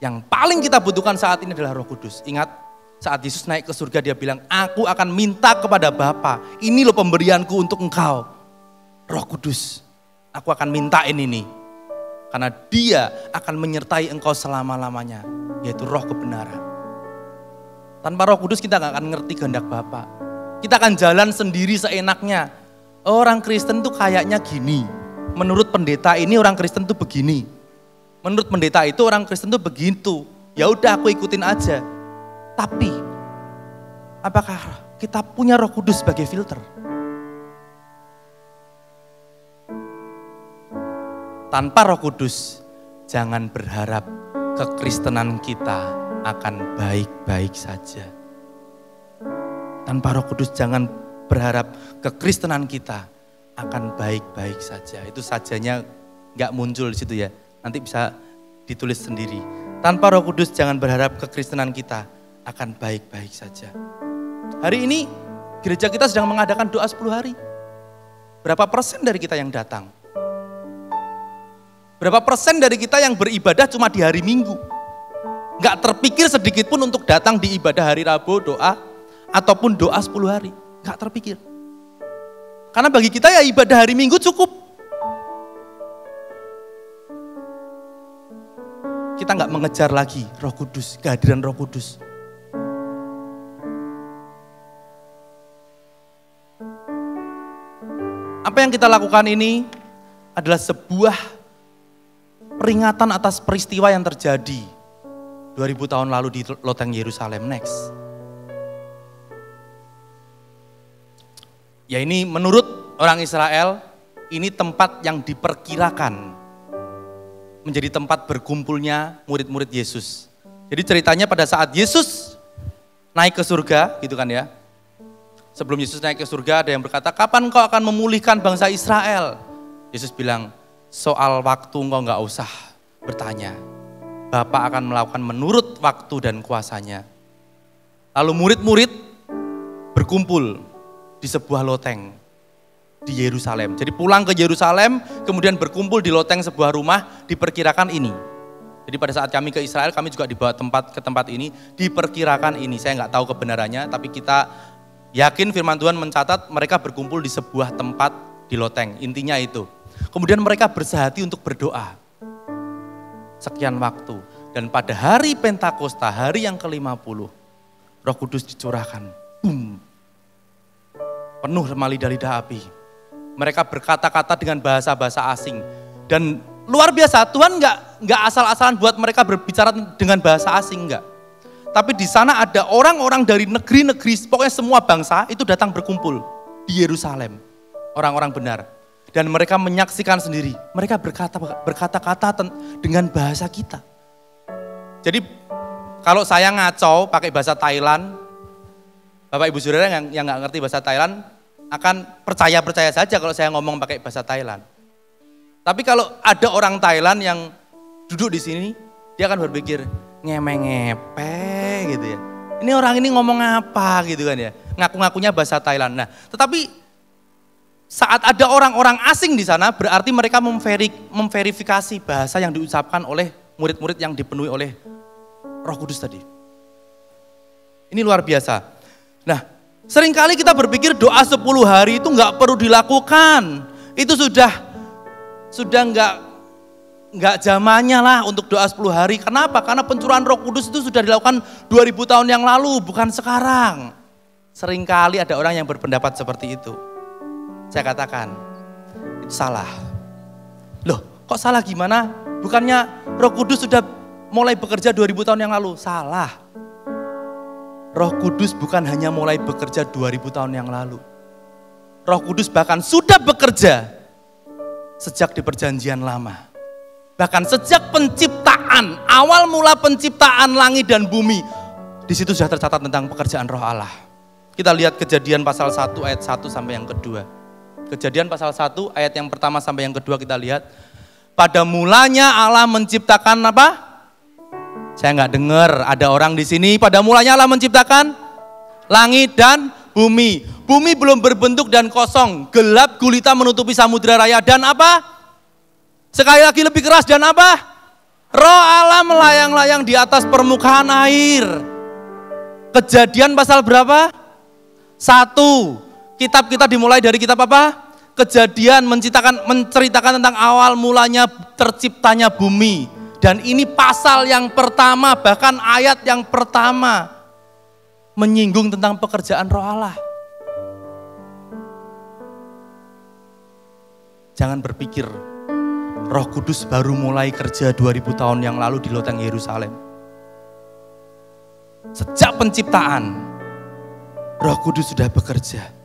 yang paling kita butuhkan saat ini adalah Roh Kudus. Ingat, saat Yesus naik ke surga dia bilang, aku akan minta kepada Bapa, ini loh pemberianku untuk engkau, Roh Kudus. Aku akan mintain ini, karena Dia akan menyertai engkau selama-lamanya, yaitu Roh kebenaran. Tanpa Roh Kudus kita gak akan ngerti kehendak Bapa. Kita akan jalan sendiri seenaknya. Orang Kristen tuh kayaknya gini, menurut pendeta ini orang Kristen tuh begini. Menurut pendeta itu orang Kristen tuh begitu. Ya udah aku ikutin aja. Tapi apakah kita punya Roh Kudus sebagai filter? Tanpa Roh Kudus, jangan berharap kekristenan kita akan baik-baik saja. Tanpa Roh Kudus jangan berharap kekristenan kita akan baik-baik saja. Itu sajanya nggak muncul di situ ya. Nanti bisa ditulis sendiri. Tanpa Roh Kudus jangan berharap kekristenan kita akan baik-baik saja. Hari ini gereja kita sedang mengadakan doa 10 hari. Berapa persen dari kita yang datang? Berapa persen dari kita yang beribadah cuma di hari Minggu? Gak terpikir sedikit pun untuk datang di ibadah hari Rabu doa ataupun doa 10 hari. Gak terpikir. Karena bagi kita ya ibadah hari Minggu cukup. Kita nggak mengejar lagi Roh Kudus, kehadiran Roh Kudus. Apa yang kita lakukan ini adalah sebuah peringatan atas peristiwa yang terjadi 2000 tahun lalu di loteng Yerusalem. Next. Ya ini menurut orang Israel, ini tempat yang diperkirakan menjadi tempat berkumpulnya murid-murid Yesus. Jadi ceritanya pada saat Yesus naik ke surga, gitu kan ya. Sebelum Yesus naik ke surga ada yang berkata, kapan kau akan memulihkan bangsa Israel? Yesus bilang, soal waktu engkau gak usah bertanya. Bapa akan melakukan menurut waktu dan kuasanya. Lalu murid-murid berkumpul di sebuah loteng di Yerusalem. Jadi pulang ke Yerusalem, kemudian berkumpul di loteng sebuah rumah, diperkirakan ini. Jadi pada saat kami ke Israel, kami juga dibawa ke tempat ini, diperkirakan ini. Saya nggak tahu kebenarannya, tapi kita yakin firman Tuhan mencatat mereka berkumpul di sebuah tempat di loteng. Intinya itu. Kemudian mereka bersehati untuk berdoa. sekian waktu. Dan pada hari Pentakosta, hari yang ke-50, Roh Kudus dicurahkan. Boom. Penuh lidah-lidah api. Mereka berkata-kata dengan bahasa-bahasa asing. Dan luar biasa, Tuhan nggak asal-asalan buat mereka berbicara dengan bahasa asing, enggak. Tapi di sana ada orang-orang dari negeri-negeri, pokoknya semua bangsa itu datang berkumpul di Yerusalem. Orang-orang benar. Dan mereka menyaksikan sendiri. Mereka berkata-kata dengan bahasa kita. Jadi kalau saya ngaco pakai bahasa Thailand, Bapak Ibu Saudara yang nggak ngerti bahasa Thailand akan percaya saja kalau saya ngomong pakai bahasa Thailand. Tapi kalau ada orang Thailand yang duduk di sini, dia akan berpikir ngemeng-ngepe gitu ya. Ini orang ini ngomong apa gitu kan ya. Ngaku-ngakunya bahasa Thailand. Nah, tetapi saat ada orang-orang asing di sana berarti mereka memverifikasi bahasa yang diucapkan oleh murid-murid yang dipenuhi oleh Roh Kudus tadi. Ini luar biasa. Nah, seringkali kita berpikir doa 10 hari itu nggak perlu dilakukan. Itu sudah nggak zamannya lah untuk doa 10 hari. Kenapa? Karena pencurahan Roh Kudus itu sudah dilakukan 2000 tahun yang lalu, bukan sekarang. Seringkali ada orang yang berpendapat seperti itu. Saya katakan, itu salah. Loh, kok salah gimana? Bukannya Roh Kudus sudah mulai bekerja 2000 tahun yang lalu? Salah. Roh Kudus bukan hanya mulai bekerja 2000 tahun yang lalu. Roh Kudus bahkan sudah bekerja sejak di perjanjian lama. Bahkan sejak penciptaan, awal mula penciptaan langit dan bumi. Di situ sudah tercatat tentang pekerjaan Roh Allah. Kita lihat Kejadian pasal 1 ayat 1 sampai yang kedua. Kejadian pasal 1 ayat yang pertama sampai yang kedua kita lihat. Pada mulanya Allah menciptakan apa? Saya nggak dengar ada orang di sini. Pada mulanya Allah menciptakan langit dan bumi. Bumi belum berbentuk dan kosong. Gelap gulita menutupi samudera raya. Dan apa? Sekali lagi lebih keras dan apa? Roh Allah melayang-layang di atas permukaan air. Kejadian pasal berapa? 1. Kitab kita dimulai dari kitab apa? Kejadian menceritakan tentang awal mulanya terciptanya bumi. Dan ini pasal yang pertama, bahkan ayat yang pertama menyinggung tentang pekerjaan Roh Allah. Jangan berpikir Roh Kudus baru mulai kerja 2000 tahun yang lalu di loteng Yerusalem. Sejak penciptaan, Roh Kudus sudah bekerja.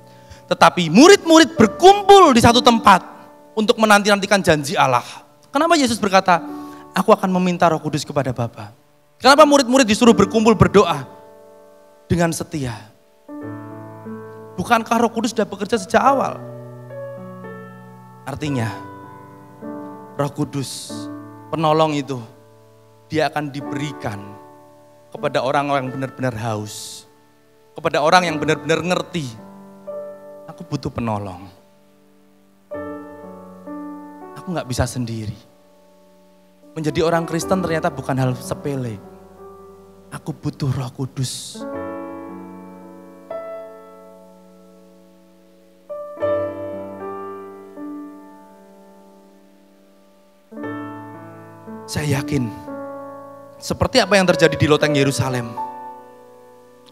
Tetapi murid-murid berkumpul di satu tempat untuk menanti-nantikan janji Allah. Kenapa Yesus berkata, aku akan meminta Roh Kudus kepada Bapa? Kenapa murid-murid disuruh berkumpul berdoa dengan setia? Bukankah Roh Kudus sudah bekerja sejak awal? Artinya, Roh Kudus, penolong itu, dia akan diberikan kepada orang-orang yang benar-benar haus. Kepada orang yang benar-benar ngerti, aku butuh penolong. Aku gak bisa sendiri. Menjadi orang Kristen ternyata bukan hal sepele. Aku butuh Roh Kudus. Saya yakin, seperti apa yang terjadi di loteng Yerusalem.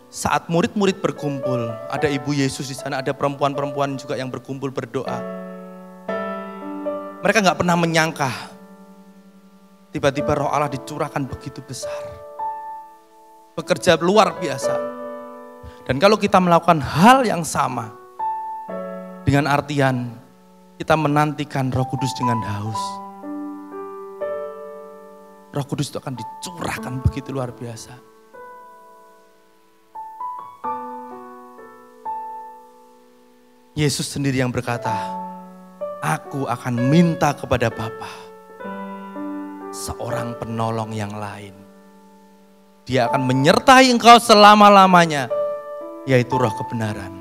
Saat murid-murid berkumpul, ada Ibu Yesus di sana, ada perempuan-perempuan juga yang berkumpul berdoa. Mereka gak pernah menyangka, tiba-tiba Roh Allah dicurahkan begitu besar. Bekerja luar biasa. Dan kalau kita melakukan hal yang sama, dengan artian kita menantikan Roh Kudus dengan haus, Roh Kudus itu akan dicurahkan begitu luar biasa. Yesus sendiri yang berkata, aku akan minta kepada Bapa seorang penolong yang lain. Dia akan menyertai engkau selama-lamanya, yaitu Roh kebenaran.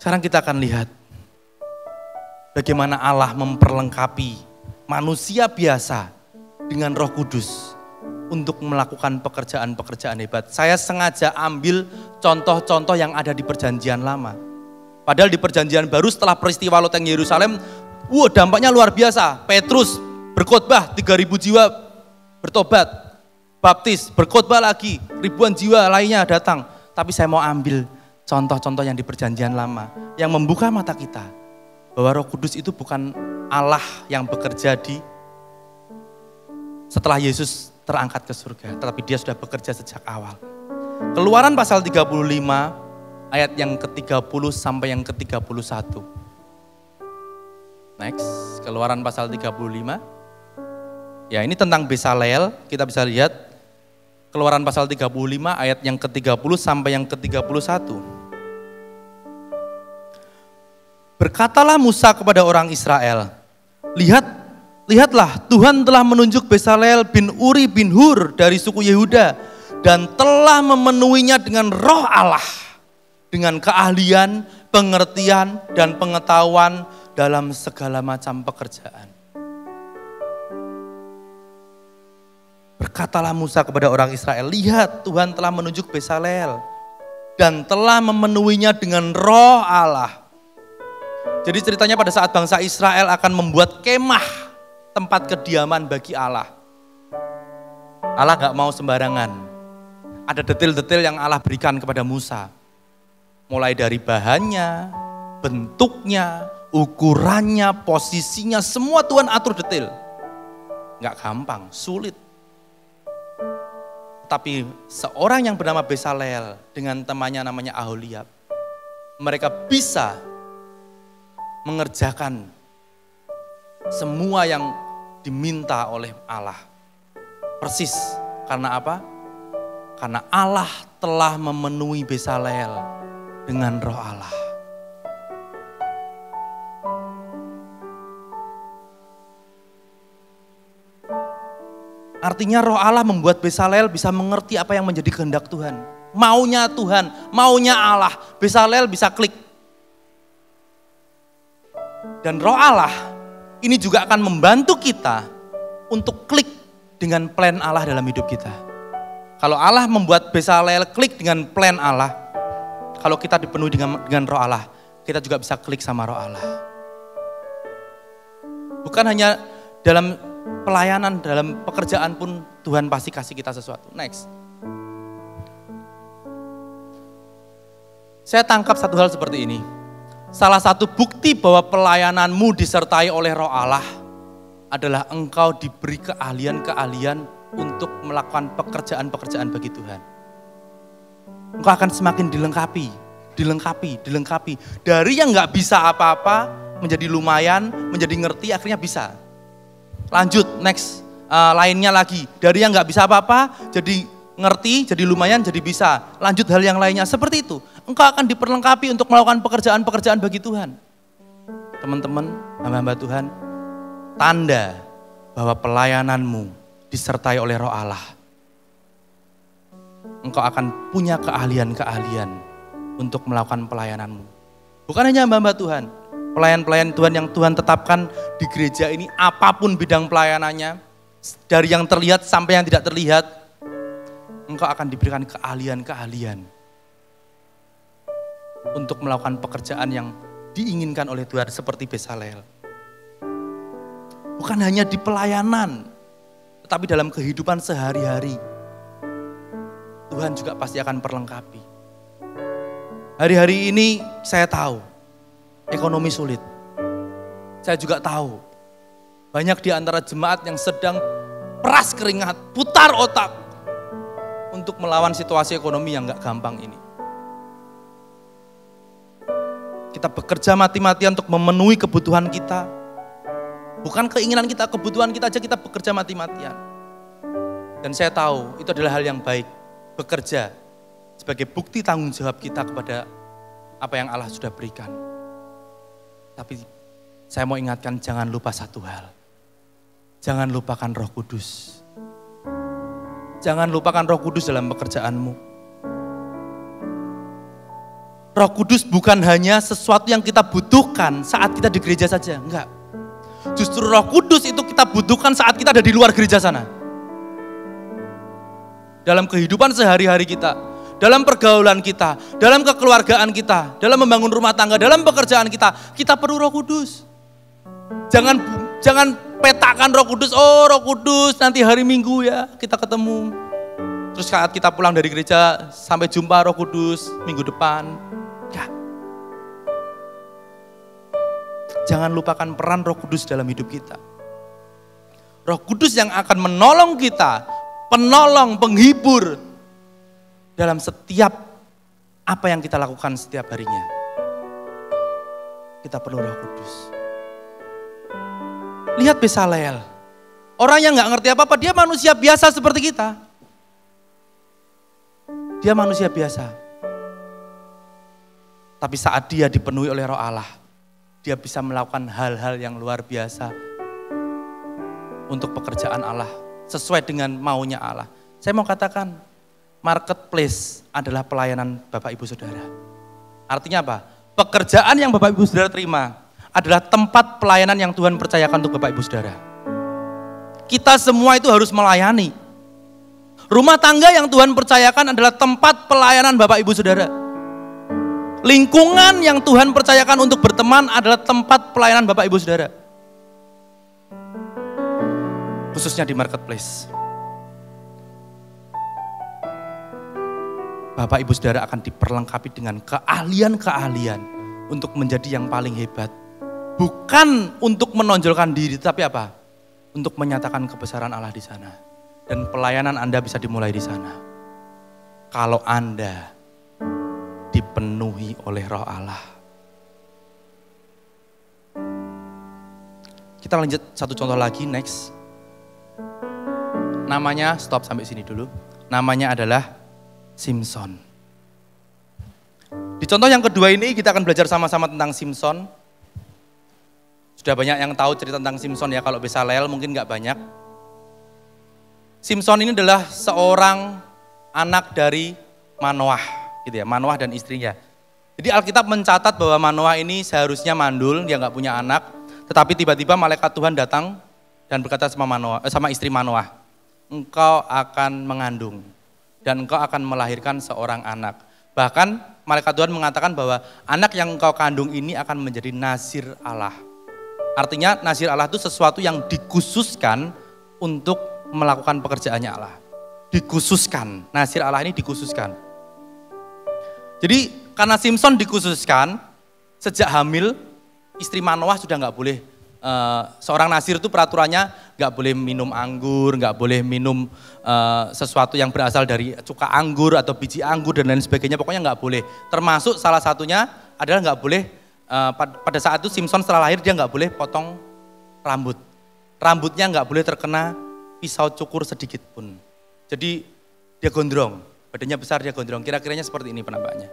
Sekarang kita akan lihat bagaimana Allah memperlengkapi manusia biasa dengan Roh Kudus untuk melakukan pekerjaan-pekerjaan hebat. Saya sengaja ambil contoh-contoh yang ada di perjanjian lama. Padahal di perjanjian baru setelah peristiwa loteng Yerusalem, dampaknya luar biasa. Petrus berkhotbah 3.000 jiwa bertobat, baptis, berkhotbah lagi, ribuan jiwa lainnya datang. Tapi saya mau ambil contoh-contoh yang di perjanjian lama, yang membuka mata kita bahwa Roh Kudus itu bukan Allah yang bekerja setelah Yesus terangkat ke surga, tetapi dia sudah bekerja sejak awal. Keluaran pasal 35 ayat yang ke-30 sampai yang ke-31. Next, Keluaran pasal 35. Ya, ini tentang Besaleel, kita bisa lihat Keluaran pasal 35 ayat yang ke-30 sampai yang ke-31. Berkatalah Musa kepada orang Israel, lihatlah Tuhan telah menunjuk Besaleel bin Uri bin Hur dari suku Yehuda dan telah memenuhinya dengan roh Allah, dengan keahlian, pengertian, dan pengetahuan dalam segala macam pekerjaan. Berkatalah Musa kepada orang Israel, lihat Tuhan telah menunjuk Besaleel dan telah memenuhinya dengan roh Allah. Jadi ceritanya pada saat bangsa Israel akan membuat kemah, tempat kediaman bagi Allah. Allah gak mau sembarangan. Ada detail-detail yang Allah berikan kepada Musa. Mulai dari bahannya, bentuknya, ukurannya, posisinya, semua Tuhan atur detail. Gak gampang, sulit. Tapi seorang yang bernama Besaleel dengan temannya namanya Aholiab, mereka bisa mengerjakan semua yang diminta oleh Allah. Persis, karena apa? Karena Allah telah memenuhi Besaleel dengan roh Allah. Artinya roh Allah membuat Besaleel bisa mengerti apa yang menjadi kehendak Tuhan. Maunya Tuhan, maunya Allah. Besaleel bisa klik. Dan roh Allah ini juga akan membantu kita untuk klik dengan plan Allah dalam hidup kita. Kalau Allah membuat Besaleel klik dengan plan Allah, kalau kita dipenuhi dengan roh Allah, kita juga bisa klik sama roh Allah. Bukan hanya dalam pelayanan, dalam pekerjaan pun Tuhan pasti kasih kita sesuatu. Next. Saya tangkap satu hal seperti ini. Salah satu bukti bahwa pelayananmu disertai oleh roh Allah adalah engkau diberi keahlian-keahlian untuk melakukan pekerjaan-pekerjaan bagi Tuhan. Engkau akan semakin dilengkapi. Dari yang gak bisa apa-apa, menjadi lumayan, menjadi ngerti, akhirnya bisa. Lanjut, next, lainnya lagi. Dari yang gak bisa apa-apa, jadi ngerti, jadi lumayan, jadi bisa. Lanjut hal yang lainnya, seperti itu. Engkau akan diperlengkapi untuk melakukan pekerjaan-pekerjaan bagi Tuhan. Teman-teman, hamba-hamba Tuhan, tanda bahwa pelayananmu disertai oleh roh Allah. Engkau akan punya keahlian-keahlian untuk melakukan pelayananmu. Bukan hanya hamba-hamba Tuhan, pelayan-pelayan Tuhan yang Tuhan tetapkan di gereja ini, apapun bidang pelayanannya, dari yang terlihat sampai yang tidak terlihat, engkau akan diberikan keahlian-keahlian untuk melakukan pekerjaan yang diinginkan oleh Tuhan seperti Besaleel. Bukan hanya di pelayanan, tetapi dalam kehidupan sehari-hari, Tuhan juga pasti akan perlengkapi. Hari-hari ini saya tahu, ekonomi sulit. Saya juga tahu, banyak di antara jemaat yang sedang peras keringat, putar otak, untuk melawan situasi ekonomi yang gak gampang ini. Kita bekerja mati-matian untuk memenuhi kebutuhan kita. Bukan keinginan kita, kebutuhan kita aja kita bekerja mati-matian. Dan saya tahu itu adalah hal yang baik. Bekerja sebagai bukti tanggung jawab kita kepada apa yang Allah sudah berikan. Tapi saya mau ingatkan, jangan lupa satu hal. Jangan lupakan Roh Kudus. Jangan lupakan Roh Kudus dalam pekerjaanmu. Roh Kudus bukan hanya sesuatu yang kita butuhkan saat kita di gereja saja, enggak. Justru Roh Kudus itu kita butuhkan saat kita ada di luar gereja sana. Dalam kehidupan sehari-hari kita, dalam pergaulan kita, dalam kekeluargaan kita, dalam membangun rumah tangga, dalam pekerjaan kita perlu Roh Kudus. Jangan petakan Roh Kudus, oh Roh Kudus nanti hari Minggu ya kita ketemu. Terus saat kita pulang dari gereja, sampai jumpa Roh Kudus minggu depan. Ya. Jangan lupakan peran Roh Kudus dalam hidup kita. Roh Kudus yang akan menolong kita, penolong, penghibur dalam setiap apa yang kita lakukan setiap harinya. Kita perlu Roh Kudus. Lihat Besaleel, orang yang gak ngerti apa-apa, dia manusia biasa seperti kita. Dia manusia biasa. Tapi saat dia dipenuhi oleh Roh Allah, dia bisa melakukan hal-hal yang luar biasa untuk pekerjaan Allah, sesuai dengan maunya Allah. Saya mau katakan, marketplace adalah pelayanan Bapak Ibu Saudara. Artinya apa? Pekerjaan yang Bapak Ibu Saudara terima adalah tempat pelayanan yang Tuhan percayakan untuk Bapak Ibu Saudara. Kita semua itu harus melayani. Rumah tangga yang Tuhan percayakan adalah tempat pelayanan Bapak Ibu Saudara. Lingkungan yang Tuhan percayakan untuk berteman adalah tempat pelayanan Bapak Ibu Saudara. Khususnya di marketplace. Bapak Ibu Saudara akan diperlengkapi dengan keahlian-keahlian untuk menjadi yang paling hebat. Bukan untuk menonjolkan diri, tapi apa? Untuk menyatakan kebesaran Allah di sana. Dan pelayanan Anda bisa dimulai di sana. Kalau Anda dipenuhi oleh Roh Allah. Kita lanjut satu contoh lagi, next. Namanya, stop sampai sini dulu. Namanya adalah Simson. Di contoh yang kedua ini kita akan belajar sama-sama tentang Simson. Sudah banyak yang tahu cerita tentang Simson ya, kalau Besaleel mungkin nggak banyak. Simson ini adalah seorang anak dari Manoah, gitu ya, Manoah dan istrinya. Jadi Alkitab mencatat bahwa Manoah ini seharusnya mandul, dia nggak punya anak, tetapi tiba-tiba malaikat Tuhan datang dan berkata sama istri Manoah, engkau akan mengandung dan engkau akan melahirkan seorang anak. Bahkan malaikat Tuhan mengatakan bahwa anak yang engkau kandung ini akan menjadi nazir Allah. Artinya nazir Allah itu sesuatu yang dikhususkan untuk melakukan pekerjaannya Allah. Dikhususkan, nazir Allah ini dikhususkan. Jadi karena Simson dikhususkan, sejak hamil istri Manoah sudah nggak boleh, seorang nazir itu peraturannya nggak boleh minum anggur, nggak boleh minum sesuatu yang berasal dari cuka anggur atau biji anggur dan lain sebagainya, pokoknya nggak boleh. Termasuk salah satunya adalah nggak boleh, pada saat itu Simson setelah lahir dia nggak boleh potong rambut. Rambutnya nggak boleh terkena pisau cukur sedikit pun. Jadi dia gondrong, badannya besar dia gondrong, kira-kiranya seperti ini penampakannya.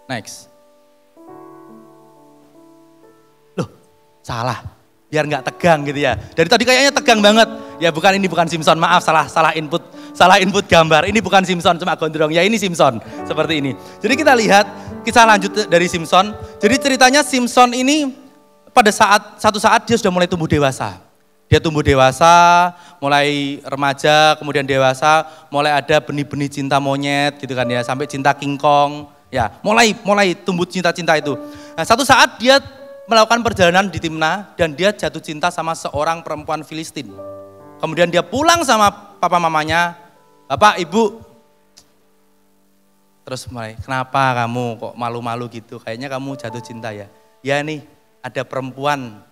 Next. Loh, salah. Biar nggak tegang gitu ya. Dari tadi kayaknya tegang banget. Ya bukan, ini bukan Simson, maaf, salah input gambar. Ini bukan Simson, cuma gondrong. Ya ini Simson, seperti ini. Jadi kita lihat kisah lanjut dari Simson. Jadi ceritanya Simson ini pada satu saat dia sudah mulai tumbuh dewasa. Dia tumbuh dewasa, mulai remaja, kemudian dewasa, mulai ada benih-benih cinta monyet gitu kan ya, sampai cinta King Kong. Ya, mulai tumbuh cinta-cinta itu. Nah, satu saat dia melakukan perjalanan di Timna dan dia jatuh cinta sama seorang perempuan Filistin. Kemudian dia pulang sama papa mamanya, "Bapak, Ibu." Terus mulai, "Kenapa kamu kok malu-malu gitu? Kayaknya kamu jatuh cinta ya." "Ya nih, ada perempuan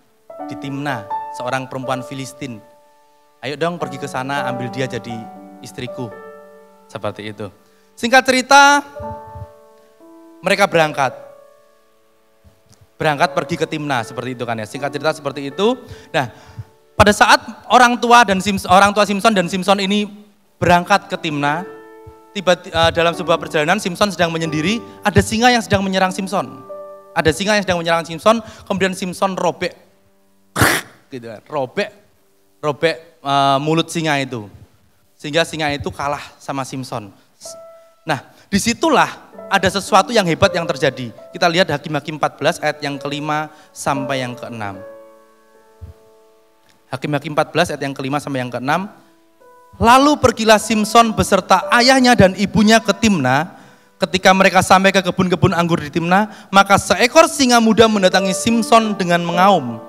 di Timna, seorang perempuan Filistin. Ayo dong pergi ke sana, ambil dia jadi istriku." Seperti itu. Singkat cerita, mereka berangkat pergi ke Timna, seperti itu kan ya. Singkat cerita seperti itu. Nah, pada saat orang tua Simson dan Simson ini berangkat ke Timna, dalam sebuah perjalanan Simson sedang menyendiri, ada singa yang sedang menyerang Simson. Kemudian Simson robek gitu kan, robek mulut singa itu. Sehingga singa itu kalah sama Simson. Nah, disitulah ada sesuatu yang hebat yang terjadi. Kita lihat Hakim-Hakim 14 ayat yang ke-5 sampai yang ke-6. Hakim-Hakim 14 ayat yang ke-5 sampai yang ke-6. Lalu pergilah Simson beserta ayahnya dan ibunya ke Timna. Ketika mereka sampai ke kebun-kebun anggur di Timna, maka seekor singa muda mendatangi Simson dengan mengaum.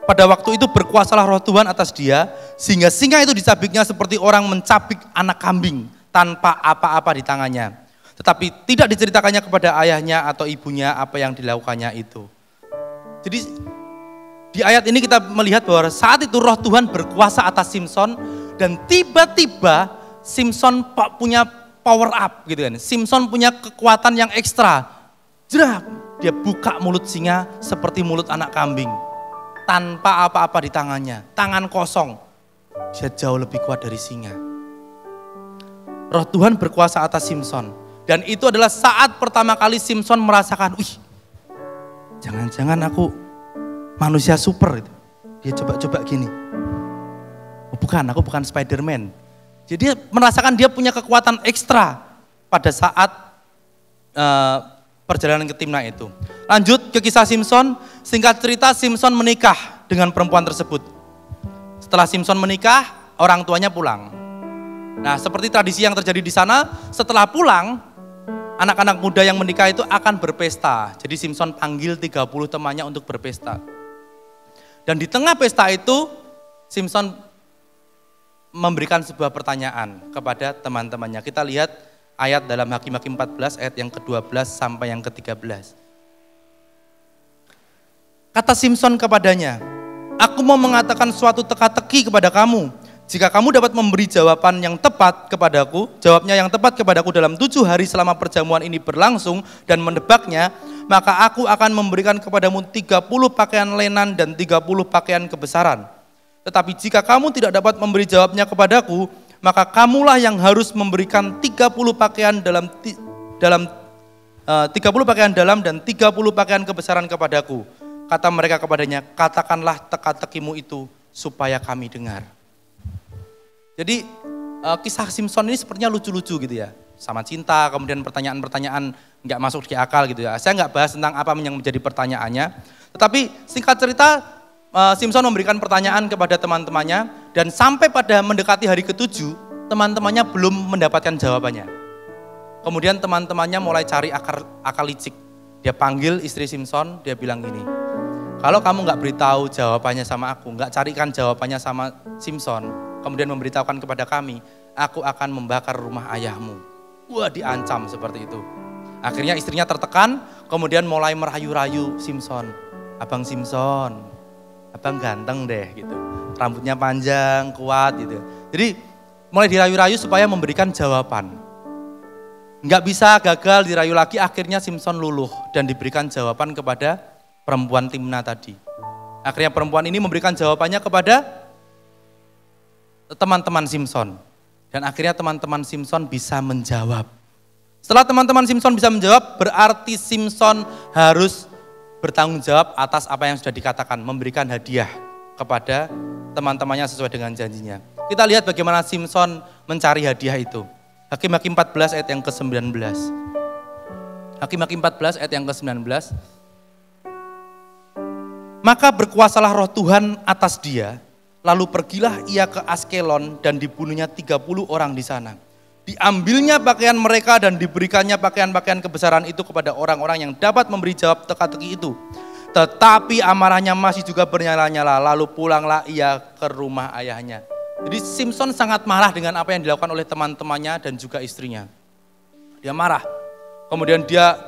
pada waktu itu berkuasalah roh Tuhan atas dia, sehingga singa itu dicabiknya seperti orang mencabik anak kambing tanpa apa-apa di tangannya. Tetapi tidak diceritakannya kepada ayahnya atau ibunya apa yang dilakukannya itu. Jadi di ayat ini kita melihat bahwa saat itu roh Tuhan berkuasa atas Simson dan tiba-tiba Simson punya power up gitu kan. Simson punya kekuatan yang ekstra. Jerak, dia buka mulut singa seperti mulut anak kambing. Tanpa apa-apa di tangannya, tangan kosong. Dia jauh lebih kuat dari singa. Roh Tuhan berkuasa atas Simson. Dan itu adalah saat pertama kali Simson merasakan, wih, jangan-jangan aku manusia super. Dia coba-coba gini. Oh, bukan, aku bukan Spider-Man. Jadi dia merasakan dia punya kekuatan ekstra pada saat perjalanan ke Timnah itu. Lanjut ke kisah Simson, singkat cerita Simson menikah dengan perempuan tersebut. Setelah Simson menikah, orang tuanya pulang. Nah, seperti tradisi yang terjadi di sana, setelah pulang, anak-anak muda yang menikah itu akan berpesta. Jadi Simson panggil 30 temannya untuk berpesta. Dan di tengah pesta itu, Simson memberikan sebuah pertanyaan kepada teman-temannya. Kita lihat ayat dalam Hakim-Hakim 14 ayat yang ke-12 sampai yang ke-13. Kata Simson kepadanya, aku mau mengatakan suatu teka-teki kepada kamu. Jika kamu dapat memberi jawaban yang tepat kepadaku, jawabnya yang tepat kepadaku dalam 7 hari selama perjamuan ini berlangsung dan menebaknya, maka aku akan memberikan kepadamu 30 pakaian lenan dan 30 pakaian kebesaran. Tetapi jika kamu tidak dapat memberi jawabnya kepadaku, maka kamulah yang harus memberikan 30 pakaian dalam 30 pakaian dalam dan 30 pakaian kebesaran kepadaku. Kata mereka kepadanya, katakanlah teka-tekimu itu supaya kami dengar. Jadi kisah Simson ini sepertinya lucu-lucu gitu ya. Sama cinta, kemudian pertanyaan-pertanyaan nggak masuk di akal gitu ya. Saya nggak bahas tentang apa yang menjadi pertanyaannya. Tetapi singkat cerita, Simson memberikan pertanyaan kepada teman-temannya dan sampai pada mendekati hari ke-7, teman-temannya belum mendapatkan jawabannya. Kemudian teman-temannya mulai cari akal licik. Dia panggil istri Simson, dia bilang gini, kalau kamu nggak beritahu jawabannya sama aku, nggak carikan jawabannya sama Simson, kemudian memberitahukan kepada kami, aku akan membakar rumah ayahmu. Wah, diancam seperti itu. Akhirnya istrinya tertekan, kemudian mulai merayu-rayu Simson. Abang Simson, abang ganteng deh gitu. Rambutnya panjang, kuat gitu. Jadi mulai dirayu-rayu supaya memberikan jawaban. Nggak bisa, gagal, dirayu lagi, akhirnya Simson luluh dan diberikan jawaban kepada perempuan Timnah tadi. Akhirnya perempuan ini memberikan jawabannya kepada teman-teman Simson. Dan akhirnya teman-teman Simson bisa menjawab. Setelah teman-teman Simson bisa menjawab, berarti Simson harus bertanggung jawab atas apa yang sudah dikatakan, memberikan hadiah kepada teman-temannya sesuai dengan janjinya. Kita lihat bagaimana Simson mencari hadiah itu. Hakim-Hakim 14 ayat yang ke-19. Hakim-Hakim 14 ayat yang ke-19. Maka berkuasalah roh Tuhan atas dia, lalu pergilah ia ke Askelon dan dibunuhnya 30 orang di sana. Diambilnya pakaian mereka dan diberikannya pakaian-pakaian kebesaran itu kepada orang-orang yang dapat memberi jawab teka-teki itu. Tetapi amarahnya masih juga bernyala-nyala, lalu pulanglah ia ke rumah ayahnya. Jadi Simson sangat marah dengan apa yang dilakukan oleh teman-temannya dan juga istrinya. Dia marah. Kemudian dia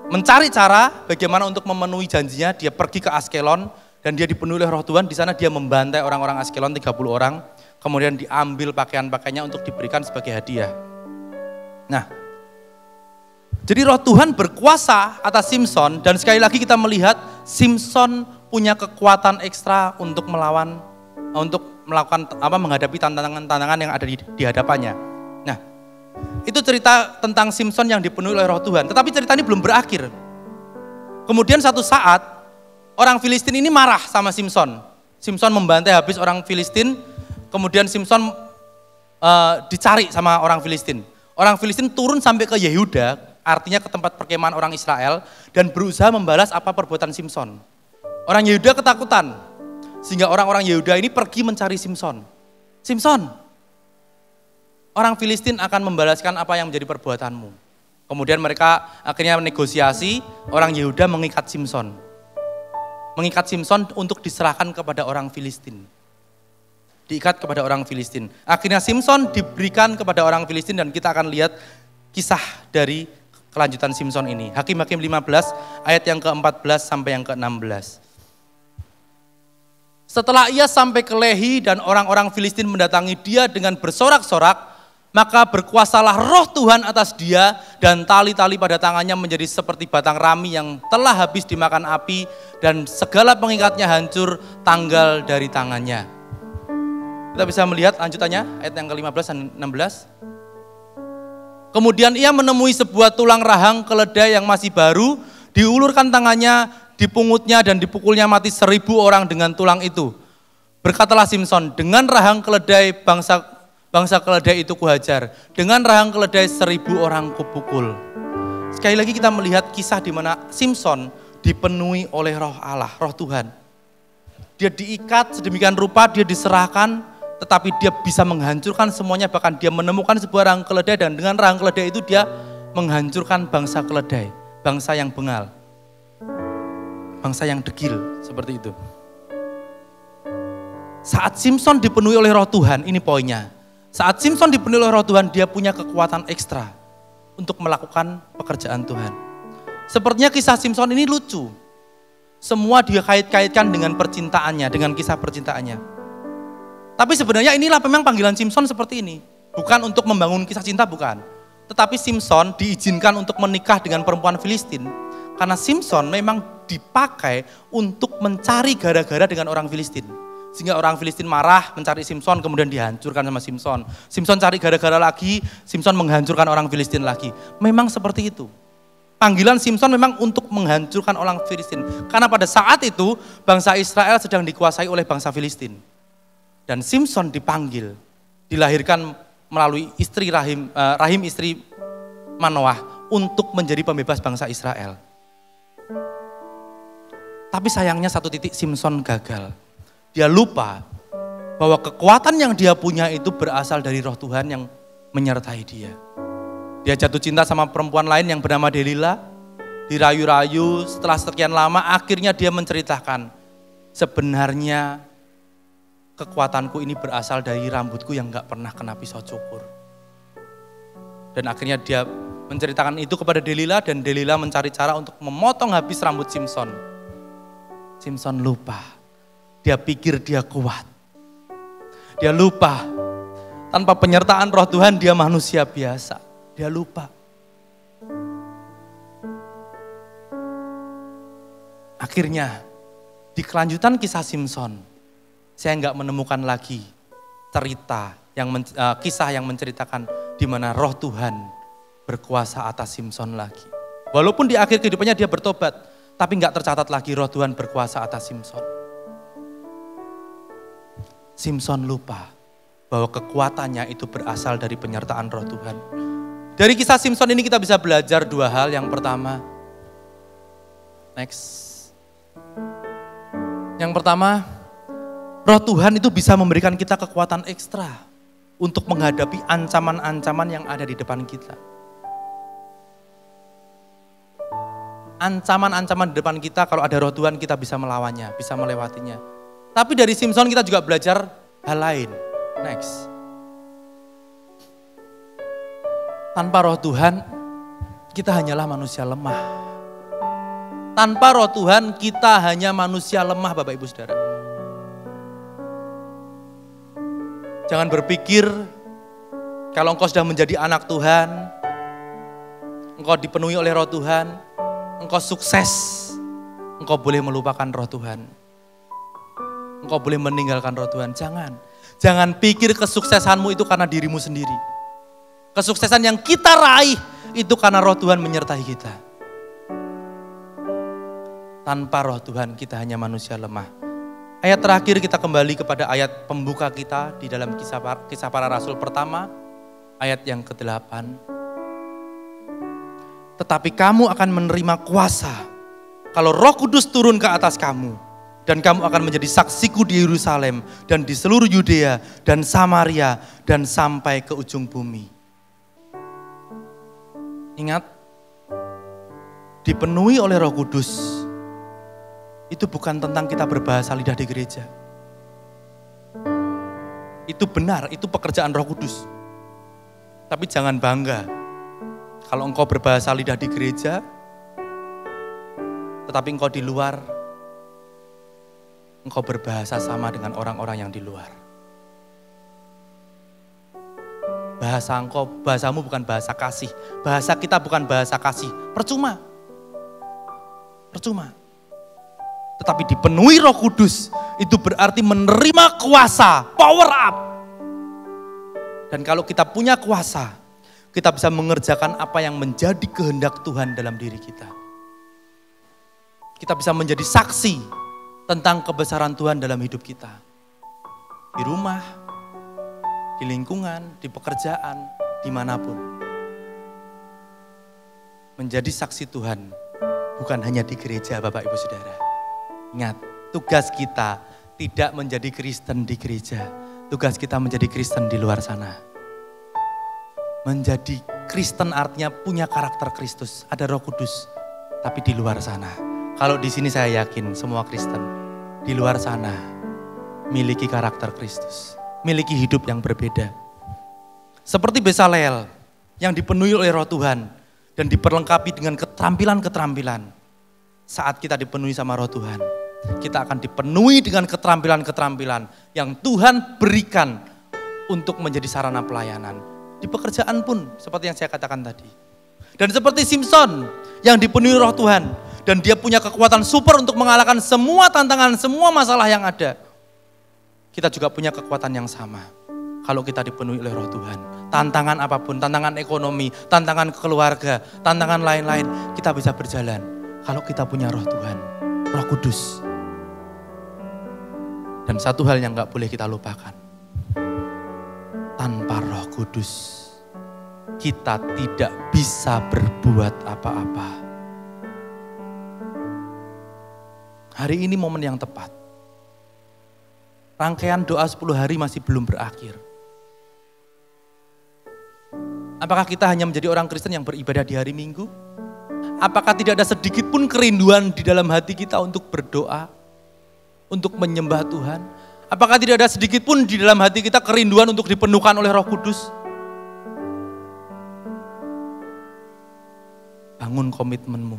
mencari cara bagaimana untuk memenuhi janjinya. Dia pergi ke Askelon dan dia dipenuhi oleh roh Tuhan. Di sana dia membantai orang-orang Askelon 30 orang. Kemudian diambil pakaian-pakaiannya untuk diberikan sebagai hadiah. Nah, jadi roh Tuhan berkuasa atas Simson dan sekali lagi kita melihat Simson punya kekuatan ekstra untuk menghadapi tantangan-tantangan yang ada di hadapannya. Nah, itu cerita tentang Simson yang dipenuhi oleh roh Tuhan. Tetapi cerita ini belum berakhir. Kemudian satu saat orang Filistin ini marah sama Simson. Simson membantai habis orang Filistin. Kemudian Simson dicari sama orang Filistin. Orang Filistin turun sampai ke Yehuda, artinya ke tempat perkemahan orang Israel, dan berusaha membalas apa perbuatan Simson. Orang Yehuda ketakutan, sehingga orang-orang Yehuda ini pergi mencari Simson. Simson, orang Filistin akan membalaskan apa yang menjadi perbuatanmu. Kemudian mereka akhirnya negosiasi, orang Yehuda mengikat Simson. mengikat Simson untuk diserahkan kepada orang Filistin. Diikat kepada orang Filistin. Akhirnya Simson diberikan kepada orang Filistin dan kita akan lihat kisah dari kelanjutan Simson ini. Hakim-Hakim 15 ayat yang ke-14 sampai yang ke-16. Setelah ia sampai ke Lehi dan orang-orang Filistin mendatangi dia dengan bersorak-sorak, maka berkuasalah roh Tuhan atas dia dan tali-tali pada tangannya menjadi seperti batang rami yang telah habis dimakan api dan segala pengikatnya hancur tanggal dari tangannya. Kita bisa melihat lanjutannya ayat yang ke-15 dan 16. Kemudian ia menemui sebuah tulang rahang keledai yang masih baru, diulurkan tangannya, dipungutnya dan dipukulnya mati 1.000 orang dengan tulang itu. Berkatalah Simson, dengan rahang keledai bangsa keledai itu kuhajar, dengan rahang keledai 1.000 orang kupukul. Sekali lagi kita melihat kisah di mana Simson dipenuhi oleh roh Allah, roh Tuhan. Dia diikat sedemikian rupa, dia diserahkan, tetapi dia bisa menghancurkan semuanya, bahkan dia menemukan sebuah rahang keledai dan dengan rahang keledai itu dia menghancurkan bangsa keledai, bangsa yang bengal, bangsa yang degil, seperti itu. Saat Simson dipenuhi oleh roh Tuhan, ini poinnya. Saat Simson dipenuhi oleh roh Tuhan, dia punya kekuatan ekstra untuk melakukan pekerjaan Tuhan. Sepertinya kisah Simson ini lucu. Semua dia kait-kaitkan dengan percintaannya, dengan kisah percintaannya. Tapi sebenarnya inilah memang panggilan Simson seperti ini. Bukan untuk membangun kisah cinta, bukan. Tetapi Simson diizinkan untuk menikah dengan perempuan Filistin. Karena Simson memang dipakai untuk mencari gara-gara dengan orang Filistin. Sehingga orang Filistin marah mencari Simson, kemudian dihancurkan sama Simson. Simson cari gara-gara lagi, Simson menghancurkan orang Filistin lagi. Memang seperti itu. Panggilan Simson memang untuk menghancurkan orang Filistin. Karena pada saat itu bangsa Israel sedang dikuasai oleh bangsa Filistin. Dan Simson dipanggil, dilahirkan melalui istri rahim istri Manoah untuk menjadi pembebas bangsa Israel. Tapi sayangnya satu titik Simson gagal. Dia lupa bahwa kekuatan yang dia punya itu berasal dari roh Tuhan yang menyertai dia. Dia jatuh cinta sama perempuan lain yang bernama Delila, dirayu-rayu, setelah sekian lama akhirnya dia menceritakan, sebenarnya kekuatanku ini berasal dari rambutku yang gak pernah kena pisau cukur. Dan akhirnya dia menceritakan itu kepada Delila dan Delila mencari cara untuk memotong habis rambut Simson. Simson lupa, dia pikir dia kuat. Dia lupa, tanpa penyertaan roh Tuhan dia manusia biasa. Dia lupa. Akhirnya di kelanjutan kisah Simson, saya nggak menemukan lagi cerita kisah yang menceritakan di mana roh Tuhan berkuasa atas Simson lagi. Walaupun di akhir kehidupannya dia bertobat, tapi nggak tercatat lagi roh Tuhan berkuasa atas Simson. Simson lupa bahwa kekuatannya itu berasal dari penyertaan roh Tuhan. Dari kisah Simson ini kita bisa belajar dua hal. Yang pertama, yang pertama, roh Tuhan itu bisa memberikan kita kekuatan ekstra untuk menghadapi ancaman-ancaman yang ada di depan kita. Ancaman-ancaman di depan kita, kalau ada roh Tuhan kita bisa melawannya, bisa melewatinya. Tapi dari Simson kita juga belajar hal lain. Tanpa roh Tuhan, kita hanyalah manusia lemah. Tanpa roh Tuhan, kita hanya manusia lemah, Bapak Ibu Saudara. Jangan berpikir kalau engkau sudah menjadi anak Tuhan, engkau dipenuhi oleh roh Tuhan, engkau sukses, engkau boleh melupakan roh Tuhan. Engkau boleh meninggalkan roh Tuhan. Jangan pikir kesuksesanmu itu karena dirimu sendiri. Kesuksesan yang kita raih itu karena roh Tuhan menyertai kita. Tanpa roh Tuhan kita hanya manusia lemah. Ayat terakhir kita kembali kepada ayat pembuka kita di dalam kisah para rasul pertama, ayat yang ke-8. Tetapi kamu akan menerima kuasa kalau Roh Kudus turun ke atas kamu. Dan kamu akan menjadi saksiku di Yerusalem dan di seluruh Yudea dan Samaria dan sampai ke ujung bumi. Ingat, dipenuhi oleh Roh Kudus itu bukan tentang kita berbahasa lidah di gereja. Itu benar, itu pekerjaan Roh Kudus. Tapi jangan bangga kalau engkau berbahasa lidah di gereja, tetapi engkau di luar, engkau berbahasa sama dengan orang-orang yang di luar. Bahasamu bukan bahasa kasih. Bahasa kita bukan bahasa kasih. Percuma. Tetapi dipenuhi Roh Kudus, itu berarti menerima kuasa, power up. Dan kalau kita punya kuasa, kita bisa mengerjakan apa yang menjadi kehendak Tuhan dalam diri kita. Kita bisa menjadi saksi tentang kebesaran Tuhan dalam hidup kita. Di rumah, di lingkungan, di pekerjaan, dimanapun. Menjadi saksi Tuhan bukan hanya di gereja, Bapak Ibu Saudara. Ingat, tugas kita tidak menjadi Kristen di gereja. Tugas kita menjadi Kristen di luar sana. Menjadi Kristen artinya punya karakter Kristus, ada Roh Kudus, tapi di luar sana. Kalau di sini saya yakin semua Kristen di luar sana miliki karakter Kristus, miliki hidup yang berbeda. Seperti Besaleel yang dipenuhi oleh Roh Tuhan dan diperlengkapi dengan keterampilan-keterampilan. Saat kita dipenuhi sama Roh Tuhan, kita akan dipenuhi dengan keterampilan-keterampilan yang Tuhan berikan untuk menjadi sarana pelayanan. Di pekerjaan pun seperti yang saya katakan tadi. Dan seperti Simpson yang dipenuhi Roh Tuhan dan dia punya kekuatan super untuk mengalahkan semua tantangan, semua masalah yang ada. Kita juga punya kekuatan yang sama kalau kita dipenuhi oleh Roh Tuhan. Tantangan apapun, tantangan ekonomi, tantangan keluarga, tantangan lain-lain, kita bisa berjalan kalau kita punya Roh Tuhan, Roh Kudus. Dan satu hal yang gak boleh kita lupakan, tanpa Roh Kudus kita tidak bisa berbuat apa-apa. Hari ini momen yang tepat. Rangkaian doa 10 hari masih belum berakhir. Apakah kita hanya menjadi orang Kristen yang beribadah di hari Minggu? Apakah tidak ada sedikit pun kerinduan di dalam hati kita untuk berdoa, untuk menyembah Tuhan? Apakah tidak ada sedikit pun di dalam hati kita kerinduan untuk dipenuhkan oleh Roh Kudus? Bangun komitmenmu.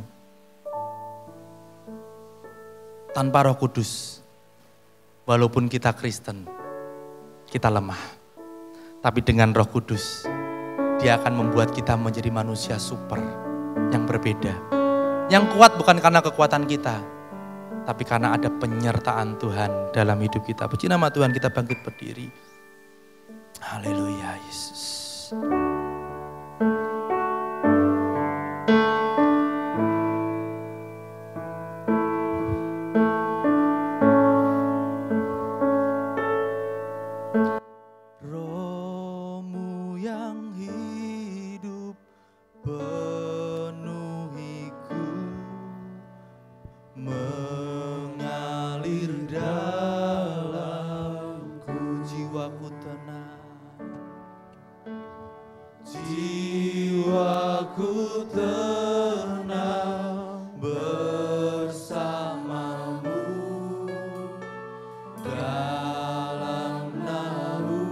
Tanpa Roh Kudus, walaupun kita Kristen, kita lemah. Tapi dengan Roh Kudus, Dia akan membuat kita menjadi manusia super yang berbeda. Yang kuat bukan karena kekuatan kita, tapi karena ada penyertaan Tuhan dalam hidup kita. Puji nama Tuhan, kita bangkit berdiri. Haleluya, Yesus. Roh-Mu yang hidup penuhiku, mengalir dalamku, jiwaku tenang, jiwaku tenang bersamamu dalam naunganmu.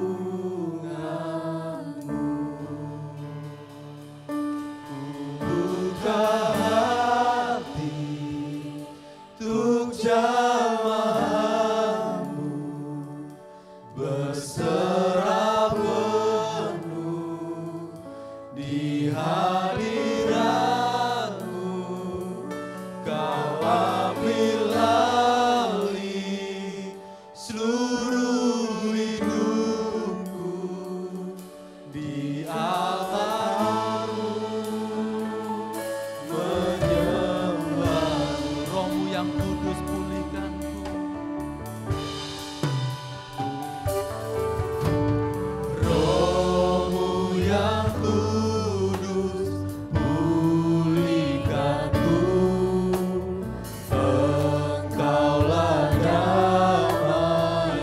Buka hati untuk jamahanmu, berserah penuh di hadiratmu. Kau ambil alih seluruh hidupku di altarmu, menyembahmu. Roh-Mu yang kudus pulihkanku, Roh-Mu yang kudus pulihkanku. Engkaulah damai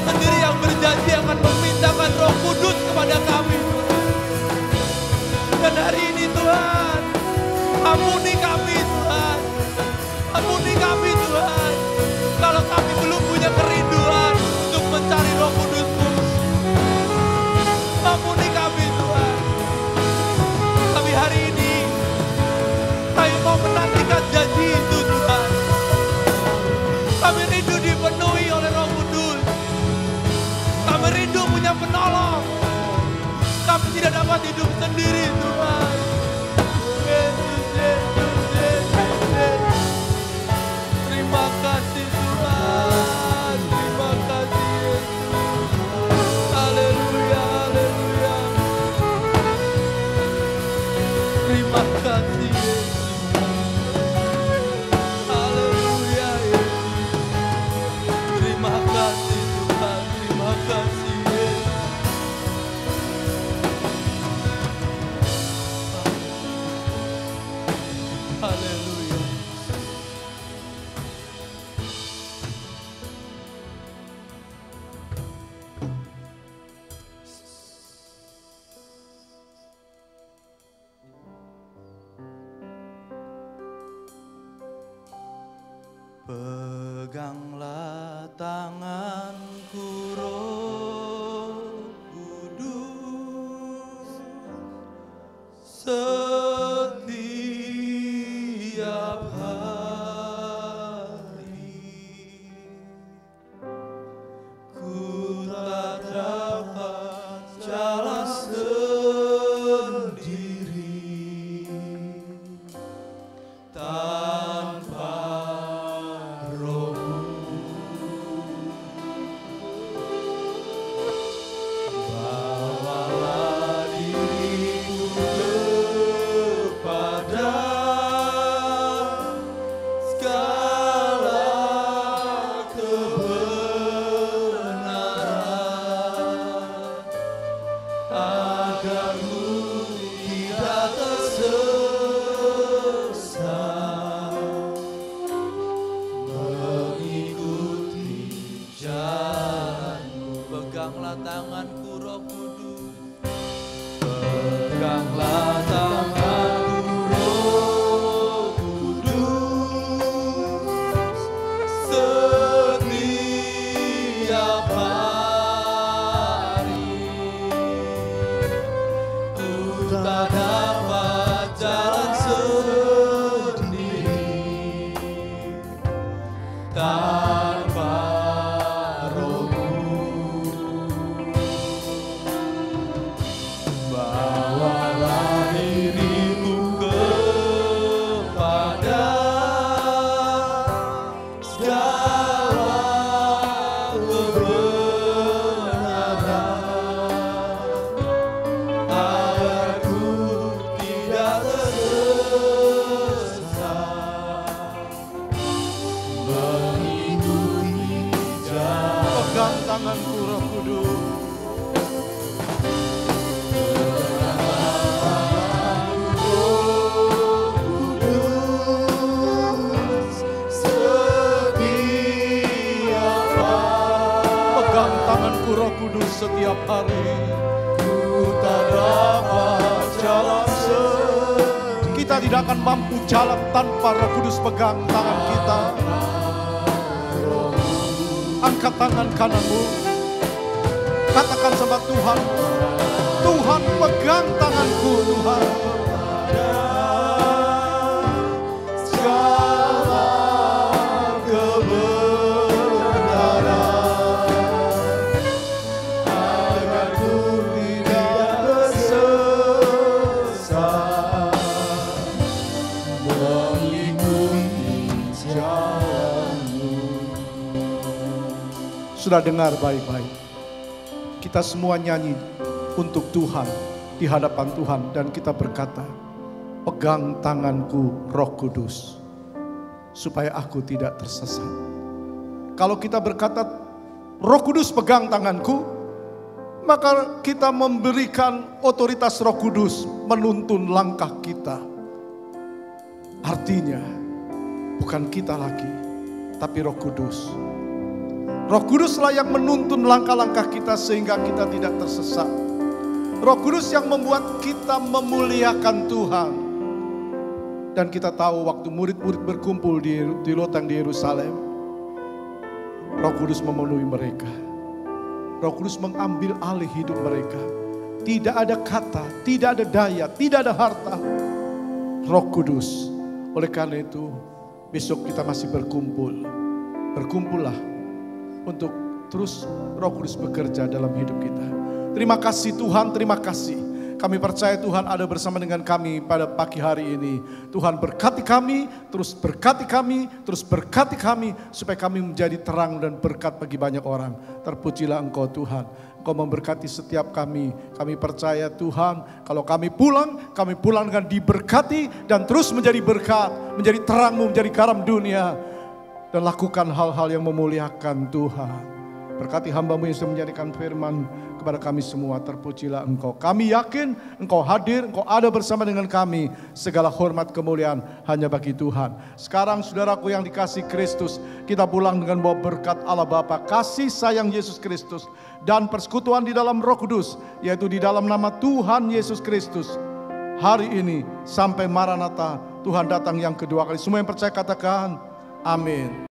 Engkau sendiri yang berjanji akan memintakan Roh Kudus kepada kami. Dan hari ini Tuhan, ampuni kami Tuhan. Ampuni kami Tuhan. Kalau kami belum punya kerinduan untuk mencari Roh Kudus-Mu. Ampuni kami Tuhan. Tapi hari ini kami mau menantikan janji itu Tuhan. Kami rindu dipenuhi oleh Roh Kudus. Kami rindu punya penolong. Kami tidak dapat hidup sendiri Tuhan. Yesus, Yesus, Yesus, Yesus. Terima kasih Tuhan. Terima kasih Yesus. Haleluya, haleluya. Terima kasih Yesus. Haleluya Yesus. Terima kasih Tuhan. Terima kasih Yesus. Haleluya. Peganglah tanganku Roh Kudus, setiap hari ku tak dapat jalan sendiri tanpa bawalah diriku kepada segala kebenaran, agar ku tidak tersesat mengikuti jalanmu. Peganglah tanganku Roh Kudus. Peganglah tanganku Roh Kudus, setiap hari ku tak dapat jalan sendiri tanpa Roh-Mu. Bawalah diriku kepada segala kebenaran, agar ku tidak tersesat mengikuti jalan. Pegang tanganku Roh Kudus. Pegang tanganku Roh Kudus setiap hari. Ku tak dapat jalan sendiri. Kita tidak akan mampu jalan tanpa Roh Kudus pegang tangan kita. Angkat tangan kananmu. Katakan sama Tuhan, Tuhan pegang tanganku Tuhan. Segala kebenaran, agar ku tidak tersesat mengikuti jalan-Mu. Sudah dengar baik-baik. Kita semua nyanyi untuk Tuhan di hadapan Tuhan dan kita berkata, pegang tanganku Roh Kudus supaya aku tidak tersesat. Kalau kita berkata Roh Kudus pegang tanganku, maka kita memberikan otoritas Roh Kudus menuntun langkah kita. Artinya bukan kita lagi, tapi Roh Kudus. Roh Kuduslah yang menuntun langkah-langkah kita sehingga kita tidak tersesat. Roh Kudus yang membuat kita memuliakan Tuhan. Dan kita tahu waktu murid-murid berkumpul di loteng di Yerusalem, Roh Kudus memenuhi mereka. Roh Kudus mengambil alih hidup mereka. Tidak ada kata, tidak ada daya, tidak ada harta. Roh Kudus. Oleh karena itu, besok kita masih berkumpul. Berkumpullah untuk terus Roh Kudus bekerja dalam hidup kita. Terima kasih Tuhan, terima kasih. Kami percaya Tuhan ada bersama dengan kami pada pagi hari ini. Tuhan berkati kami, terus berkati kami, terus berkati kami. Supaya kami menjadi terang dan berkat bagi banyak orang. Terpujilah Engkau Tuhan. Engkau memberkati setiap kami. Kami percaya Tuhan, kalau kami pulang dengan diberkati dan terus menjadi berkat. Menjadi terang-Mu, menjadi garam dunia. Dan lakukan hal-hal yang memuliakan Tuhan. Berkati hamba-Mu yang sudah menjadikan firman kepada kami semua. Terpujilah Engkau. Kami yakin Engkau hadir, Engkau ada bersama dengan kami. Segala hormat kemuliaan hanya bagi Tuhan. Sekarang saudaraku yang dikasih Kristus, kita pulang dengan bawa berkat Allah Bapa, kasih sayang Yesus Kristus, dan persekutuan di dalam Roh Kudus, yaitu di dalam nama Tuhan Yesus Kristus. Hari ini sampai Maranatha, Tuhan datang yang kedua kali. Semua yang percaya katakan amin.